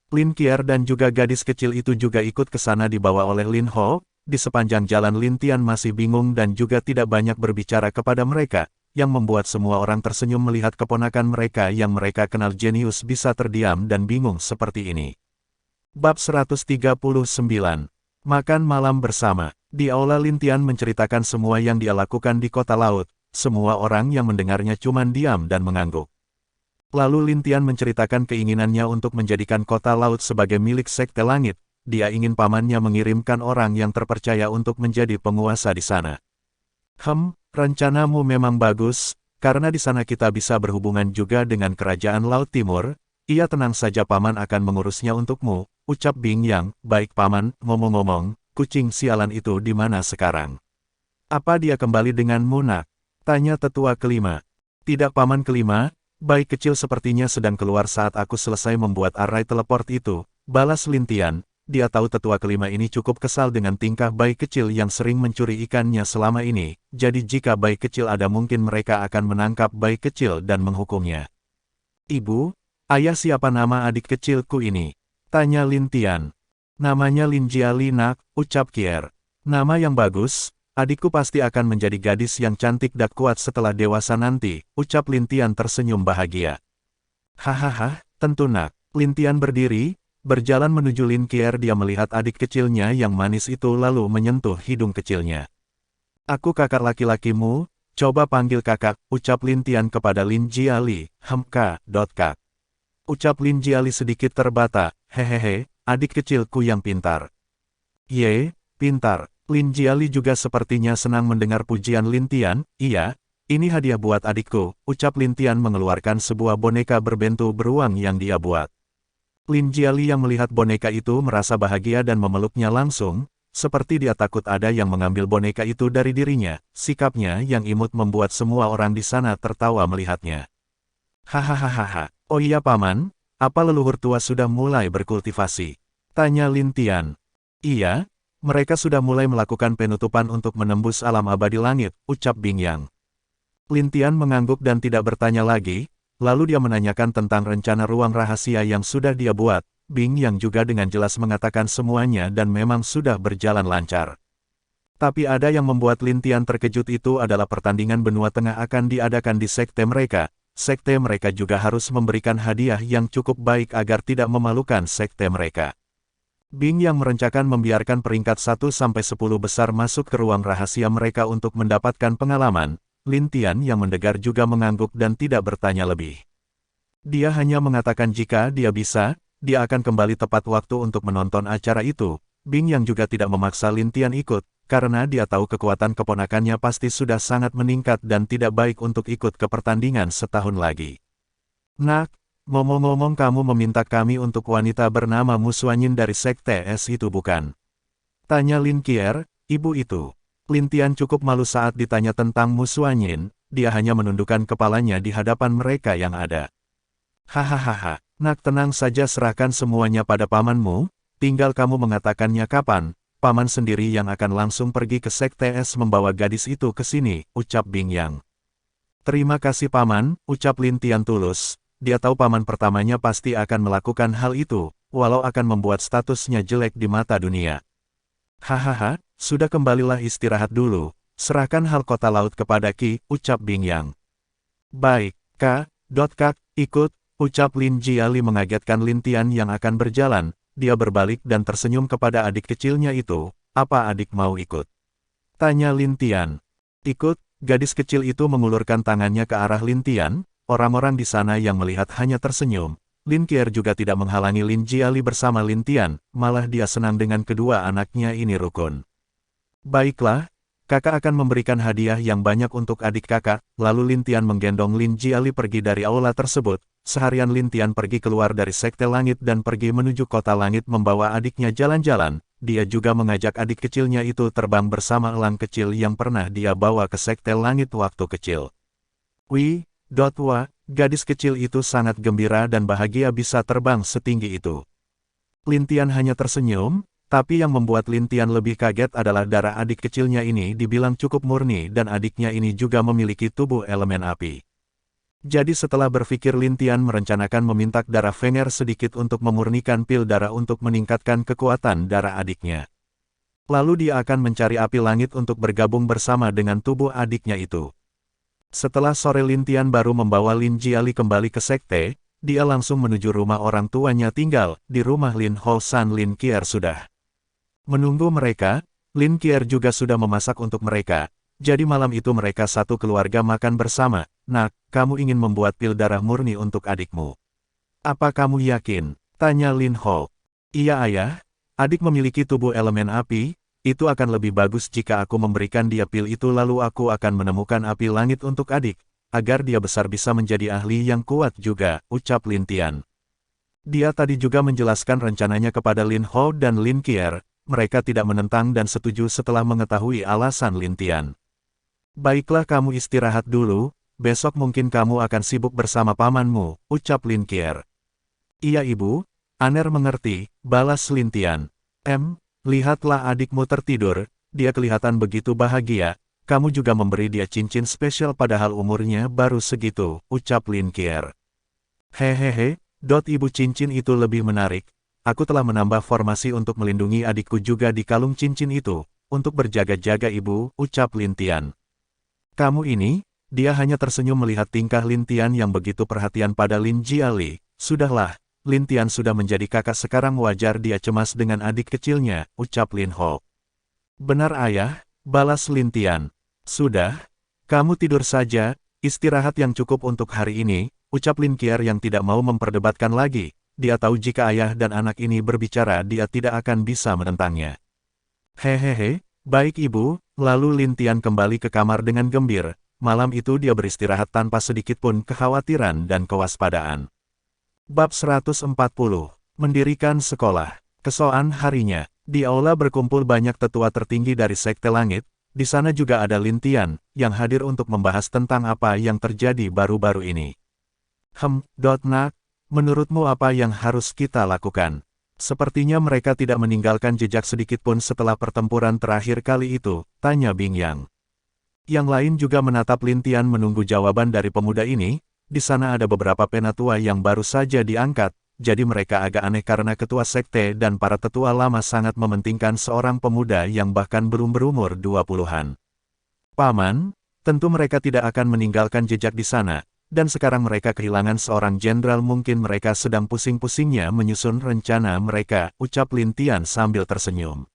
S1: Lin Qier dan juga gadis kecil itu juga ikut ke sana dibawa oleh Lin Ho. Di sepanjang jalan Lin Tian masih bingung dan juga tidak banyak berbicara kepada mereka, yang membuat semua orang tersenyum melihat keponakan mereka yang mereka kenal jenius bisa terdiam dan bingung seperti ini. Bab 139. Makan malam bersama. Di aula Lin Tian menceritakan semua yang dia lakukan di kota laut. Semua orang yang mendengarnya cuma diam dan mengangguk. Lalu Lin Tian menceritakan keinginannya untuk menjadikan kota laut sebagai milik Sekte Langit. Dia ingin pamannya mengirimkan orang yang terpercaya untuk menjadi penguasa di sana. Rencanamu memang bagus, karena di sana kita bisa berhubungan juga dengan kerajaan Laut Timur. Ia tenang saja paman akan mengurusnya untukmu, ucap Bing Yang. Baik paman, ngomong-ngomong, kucing sialan itu di mana sekarang? Apa dia kembali denganmu nak? Tanya tetua kelima. Tidak paman kelima, bayi kecil sepertinya sedang keluar saat aku selesai membuat array teleport itu, balas Lin Tian. Dia tahu tetua kelima ini cukup kesal dengan tingkah bayi kecil yang sering mencuri ikannya selama ini, jadi jika bayi kecil ada mungkin mereka akan menangkap bayi kecil dan menghukumnya. Ibu, ayah siapa nama adik kecilku ini? Tanya Lin Tian. Namanya Lin Jiali nak, ucap Qier. Nama yang bagus, adikku pasti akan menjadi gadis yang cantik dan kuat setelah dewasa nanti, ucap Lin Tian tersenyum bahagia. Hahaha, tentu nak. Lin Tian berdiri, berjalan menuju Lin Qier. Dia melihat adik kecilnya yang manis itu lalu menyentuh hidung kecilnya. Aku kakak laki-lakimu, coba panggil kakak, ucap Lin Tian kepada Lin Jiali, kak. Ucap Lin Jiali sedikit terbata, hehehe, adik kecilku yang pintar. Ye, pintar. Lin Jiali juga sepertinya senang mendengar pujian Lin Tian. Iya, ini hadiah buat adikku, ucap Lin Tian mengeluarkan sebuah boneka berbentuk beruang yang dia buat. Lin Jiali yang melihat boneka itu merasa bahagia dan memeluknya langsung, seperti dia takut ada yang mengambil boneka itu dari dirinya. Sikapnya yang imut membuat semua orang di sana tertawa melihatnya. Hahaha, oh iya paman, apa leluhur tua sudah mulai berkultivasi? Tanya Lin Tian. Iya, mereka sudah mulai melakukan penutupan untuk menembus alam abadi langit, ucap Bing Yang. Lin Tian mengangguk dan tidak bertanya lagi, lalu dia menanyakan tentang rencana ruang rahasia yang sudah dia buat. Bing Yang juga dengan jelas mengatakan semuanya dan memang sudah berjalan lancar. Tapi ada yang membuat Lin Tian terkejut itu adalah pertandingan benua tengah akan diadakan di sekte mereka. Sekte mereka juga harus memberikan hadiah yang cukup baik agar tidak memalukan sekte mereka. Bing Yang merencanakan membiarkan peringkat 1-10 besar masuk ke ruang rahasia mereka untuk mendapatkan pengalaman. Lin Tian yang mendengar juga mengangguk dan tidak bertanya lebih. Dia hanya mengatakan jika dia bisa, dia akan kembali tepat waktu untuk menonton acara itu. Bing Yang juga tidak memaksa Lin Tian ikut, karena dia tahu kekuatan keponakannya pasti sudah sangat meningkat dan tidak baik untuk ikut ke pertandingan setahun lagi. Nak, ngomong-ngomong kamu meminta kami untuk wanita bernama Mu Xuanyin dari Sekte S itu bukan? Tanya Lin Qier, ibu itu. Lin Tian cukup malu saat ditanya tentang Mu Xuanyin, dia hanya menundukkan kepalanya di hadapan mereka yang ada. Hahaha, nak tenang saja serahkan semuanya pada pamanmu, tinggal kamu mengatakannya kapan. Paman sendiri yang akan langsung pergi ke Sekte S membawa gadis itu ke sini, ucap Bing Yang. Terima kasih paman, ucap Lin Tian tulus. Dia tahu paman pertamanya pasti akan melakukan hal itu, walau akan membuat statusnya jelek di mata dunia. Hahaha, sudah kembalilah istirahat dulu. Serahkan hal kota laut kepada Ki, ucap Bing Yang. Baik, Kak, ikut, ucap Lin Jiali mengagetkan Lin Tian yang akan berjalan. Dia berbalik dan tersenyum kepada adik kecilnya itu. Apa adik mau ikut? Tanya Lin Tian. Ikut, gadis kecil itu mengulurkan tangannya ke arah Lin Tian. Orang-orang di sana yang melihat hanya tersenyum. Lin Qier juga tidak menghalangi Lin Jiali bersama Lin Tian, malah dia senang dengan kedua anaknya ini rukun. Baiklah, kakak akan memberikan hadiah yang banyak untuk adik kakak. Lalu Lin Tian menggendong Lin Jiali pergi dari aula tersebut. Seharian Lin Tian pergi keluar dari Sekte Langit dan pergi menuju Kota Langit membawa adiknya jalan-jalan. Dia juga mengajak adik kecilnya itu terbang bersama elang kecil yang pernah dia bawa ke Sekte Langit waktu kecil. Wah, gadis kecil itu sangat gembira dan bahagia bisa terbang setinggi itu. Lin Tian hanya tersenyum, tapi yang membuat Lin Tian lebih kaget adalah darah adik kecilnya ini dibilang cukup murni dan adiknya ini juga memiliki tubuh elemen api. Jadi setelah berpikir Lin Tian merencanakan meminta darah Fenger sedikit untuk memurnikan pil darah untuk meningkatkan kekuatan darah adiknya. Lalu dia akan mencari api langit untuk bergabung bersama dengan tubuh adiknya itu. Setelah sore Lin Tian baru membawa Lin Jiali kembali ke sekte, dia langsung menuju rumah orang tuanya tinggal, di rumah Lin Hou San Lin Qier sudah menunggu mereka. Lin Qier juga sudah memasak untuk mereka, jadi malam itu mereka satu keluarga makan bersama. Nak, kamu ingin membuat pil darah murni untuk adikmu. Apa kamu yakin? Tanya Lin Hou. Iya ayah, adik memiliki tubuh elemen api. Itu akan lebih bagus jika aku memberikan dia pil itu lalu aku akan menemukan api langit untuk adik, agar dia besar bisa menjadi ahli yang kuat juga, ucap Lin Tian. Dia tadi juga menjelaskan rencananya kepada Lin Hou dan Lin Qier, mereka tidak menentang dan setuju setelah mengetahui alasan Lin Tian. Baiklah kamu istirahat dulu, besok mungkin kamu akan sibuk bersama pamanmu, ucap Lin Qier. Iya ibu, Aner mengerti, balas Lin Tian. Lihatlah adikmu tertidur, dia kelihatan begitu bahagia, kamu juga memberi dia cincin spesial padahal umurnya baru segitu, ucap Lin Qier. Hehehe, ibu cincin itu lebih menarik, aku telah menambah formasi untuk melindungi adikku juga di kalung cincin itu, untuk berjaga-jaga ibu, ucap Lin Tian. Kamu ini, dia hanya tersenyum melihat tingkah Lin Tian yang begitu perhatian pada Lin Jiali, sudahlah. Lin Tian sudah menjadi kakak sekarang wajar dia cemas dengan adik kecilnya, ucap Lin Hou. Benar ayah, balas Lin Tian. Sudah, kamu tidur saja, istirahat yang cukup untuk hari ini, ucap Lin Qier yang tidak mau memperdebatkan lagi. Dia tahu jika ayah dan anak ini berbicara dia tidak akan bisa menentangnya. Hehehe, baik ibu, lalu Lin Tian kembali ke kamar dengan gembira. Malam itu dia beristirahat tanpa sedikit pun kekhawatiran dan kewaspadaan. Bab 140. Mendirikan sekolah. Keesokan harinya, di aula berkumpul banyak tetua tertinggi dari Sekte Langit. Di sana juga ada Lin Tian, yang hadir untuk membahas tentang apa yang terjadi baru-baru ini. Nak, menurutmu apa yang harus kita lakukan? Sepertinya mereka tidak meninggalkan jejak sedikit pun setelah pertempuran terakhir kali itu, tanya Bing Yang. Yang lain juga menatap Lin Tian menunggu jawaban dari pemuda ini. Di sana ada beberapa penatua yang baru saja diangkat, jadi mereka agak aneh karena ketua sekte dan para tetua lama sangat mementingkan seorang pemuda yang bahkan belum berumur 20-an. Paman, tentu mereka tidak akan meninggalkan jejak di sana, dan sekarang mereka kehilangan seorang jenderal mungkin mereka sedang pusing-pusingnya menyusun rencana mereka, ucap Lin Tian sambil tersenyum.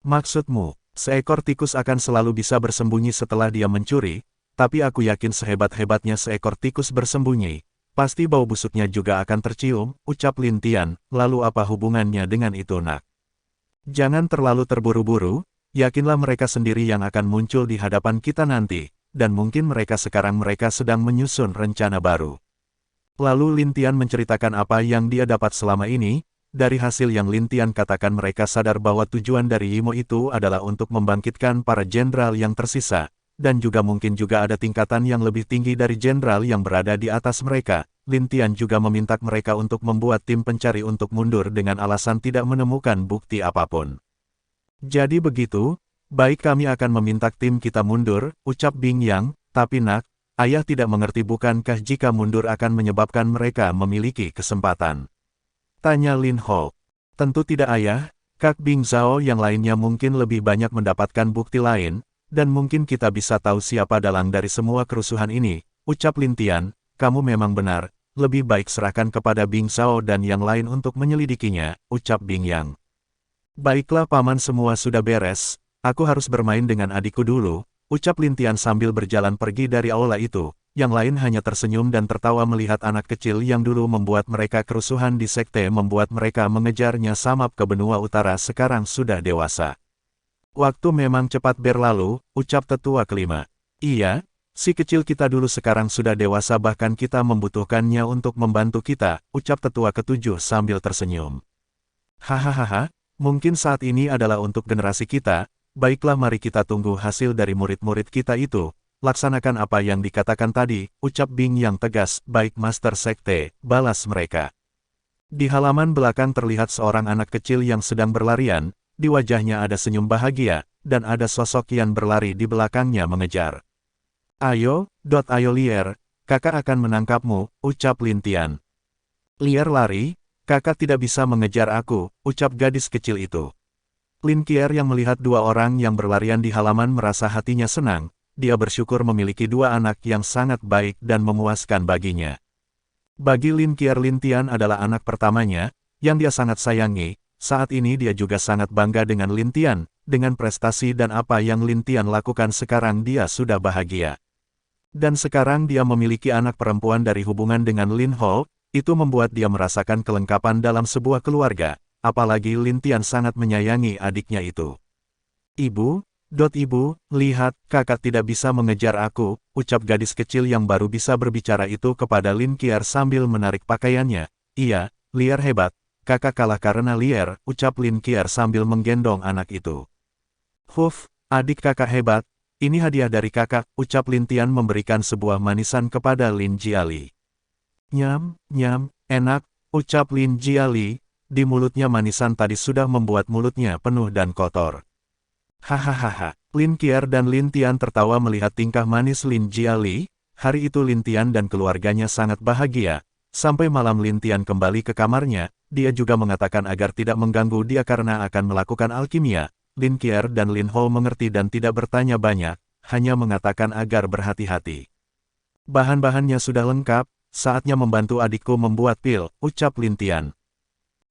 S1: Maksudmu, seekor tikus akan selalu bisa bersembunyi setelah dia mencuri? Tapi aku yakin sehebat-hebatnya seekor tikus bersembunyi, pasti bau busuknya juga akan tercium, ucap Lin Tian, lalu apa hubungannya dengan itu nak? Jangan terlalu terburu-buru, yakinlah mereka sendiri yang akan muncul di hadapan kita nanti, dan mungkin mereka sekarang sedang menyusun rencana baru. Lalu Lin Tian menceritakan apa yang dia dapat selama ini, dari hasil yang Lin Tian katakan mereka sadar bahwa tujuan dari Yimo itu adalah untuk membangkitkan para jenderal yang tersisa. Dan juga mungkin juga ada tingkatan yang lebih tinggi dari jenderal yang berada di atas mereka. Lin Tian juga meminta mereka untuk membuat tim pencari untuk mundur dengan alasan tidak menemukan bukti apapun. Jadi begitu, baik kami akan meminta tim kita mundur, ucap Bing Yang, tapi nak, ayah tidak mengerti bukankah jika mundur akan menyebabkan mereka memiliki kesempatan? Tanya Lin Ho. Tentu tidak ayah, Kak Bing Zhao yang lainnya mungkin lebih banyak mendapatkan bukti lain, dan mungkin kita bisa tahu siapa dalang dari semua kerusuhan ini, ucap Lin Tian, kamu memang benar, lebih baik serahkan kepada Bing Zhao dan yang lain untuk menyelidikinya, ucap Bing Yang. Baiklah paman semua sudah beres, aku harus bermain dengan adikku dulu, ucap Lin Tian sambil berjalan pergi dari aula itu. Yang lain hanya tersenyum dan tertawa melihat anak kecil yang dulu membuat mereka kerusuhan di sekte membuat mereka mengejarnya samap ke benua utara sekarang sudah dewasa. Waktu memang cepat berlalu, ucap tetua kelima. Iya, si kecil kita dulu sekarang sudah dewasa bahkan kita membutuhkannya untuk membantu kita, ucap tetua ketujuh sambil tersenyum. Hahaha, mungkin saat ini adalah untuk generasi kita, baiklah mari kita tunggu hasil dari murid-murid kita itu. Laksanakan apa yang dikatakan tadi, ucap Bing yang tegas, baik Master Sekte, balas mereka. Di halaman belakang terlihat seorang anak kecil yang sedang berlarian, di wajahnya ada senyum bahagia, dan ada sosok yang berlari di belakangnya mengejar. Ayo Lier, kakak akan menangkapmu, ucap Lin Tian. Lier lari, kakak tidak bisa mengejar aku, ucap gadis kecil itu. Lin Kier yang melihat dua orang yang berlarian di halaman merasa hatinya senang. Dia bersyukur memiliki dua anak yang sangat baik dan memuaskan baginya. Bagi Lin Kier, Lin Tian adalah anak pertamanya, yang dia sangat sayangi. Saat ini dia juga sangat bangga dengan Lin Tian, dengan prestasi dan apa yang Lin Tian lakukan sekarang dia sudah bahagia. Dan sekarang dia memiliki anak perempuan dari hubungan dengan Lin Ho, itu membuat dia merasakan kelengkapan dalam sebuah keluarga, apalagi Lin Tian sangat menyayangi adiknya itu. Ibu, lihat, kakak tidak bisa mengejar aku, ucap gadis kecil yang baru bisa berbicara itu kepada Lin Kier sambil menarik pakaiannya. Iya, Lier hebat, kakak kalah karena Lier, ucap Lin Kier sambil menggendong anak itu. Huf, adik kakak hebat, ini hadiah dari kakak, ucap Lin Tian memberikan sebuah manisan kepada Lin Jiali. Nyam, enak, ucap Lin Jiali, di mulutnya manisan tadi sudah membuat mulutnya penuh dan kotor. Hahaha, Lin Kier dan Lin Tian tertawa melihat tingkah manis Lin Jiali. Hari itu Lin Tian dan keluarganya sangat bahagia. Sampai malam Lin Tian kembali ke kamarnya, dia juga mengatakan agar tidak mengganggu dia karena akan melakukan alkimia. Lin Kier dan Lin Ho mengerti dan tidak bertanya banyak, hanya mengatakan agar berhati-hati. Bahan-bahannya sudah lengkap, saatnya membantu adikku membuat pil, ucap Lin Tian.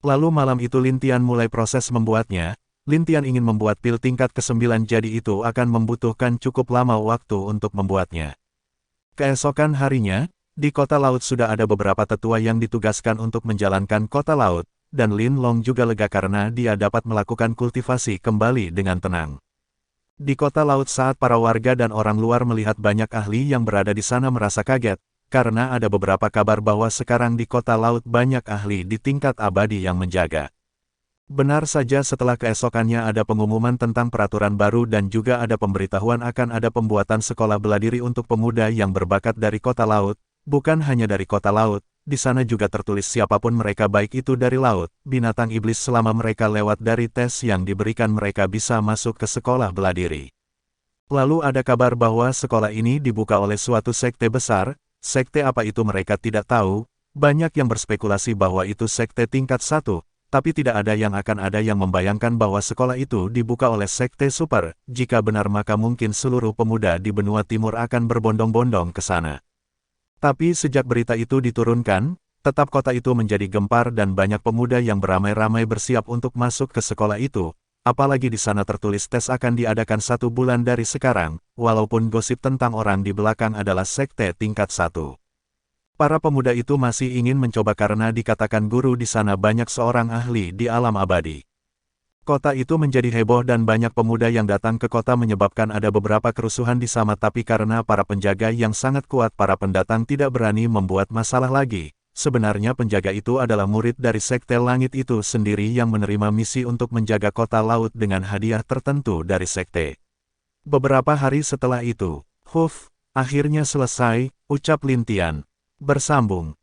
S1: Lalu malam itu Lin Tian mulai proses membuatnya. Lin Tian ingin membuat pil tingkat ke-9 jadi itu akan membutuhkan cukup lama waktu untuk membuatnya. Keesokan harinya, di kota laut sudah ada beberapa tetua yang ditugaskan untuk menjalankan kota laut, dan Lin Long juga lega karena dia dapat melakukan kultivasi kembali dengan tenang. Di kota laut saat para warga dan orang luar melihat banyak ahli yang berada di sana merasa kaget, karena ada beberapa kabar bahwa sekarang di kota laut banyak ahli di tingkat abadi yang menjaga. Benar saja setelah keesokannya ada pengumuman tentang peraturan baru dan juga ada pemberitahuan akan ada pembuatan sekolah bela diri untuk pemuda yang berbakat dari kota laut, bukan hanya dari kota laut, di sana juga tertulis siapapun mereka baik itu dari laut, binatang iblis selama mereka lewat dari tes yang diberikan mereka bisa masuk ke sekolah bela diri. Lalu ada kabar bahwa sekolah ini dibuka oleh suatu sekte besar, sekte apa itu mereka tidak tahu, banyak yang berspekulasi bahwa itu sekte tingkat 1. Tapi tidak ada yang membayangkan bahwa sekolah itu dibuka oleh sekte super, jika benar maka mungkin seluruh pemuda di benua timur akan berbondong-bondong ke sana. Tapi sejak berita itu diturunkan, tetap kota itu menjadi gempar dan banyak pemuda yang beramai-ramai bersiap untuk masuk ke sekolah itu, apalagi di sana tertulis tes akan diadakan 1 bulan dari sekarang, walaupun gosip tentang orang di belakang adalah sekte tingkat 1. Para pemuda itu masih ingin mencoba karena dikatakan guru di sana banyak seorang ahli di alam abadi. Kota itu menjadi heboh dan banyak pemuda yang datang ke kota menyebabkan ada beberapa kerusuhan di sana tapi karena para penjaga yang sangat kuat para pendatang tidak berani membuat masalah lagi. Sebenarnya penjaga itu adalah murid dari sekte langit itu sendiri yang menerima misi untuk menjaga kota laut dengan hadiah tertentu dari sekte. Beberapa hari setelah itu, akhirnya selesai, ucap Lin Tian. Bersambung.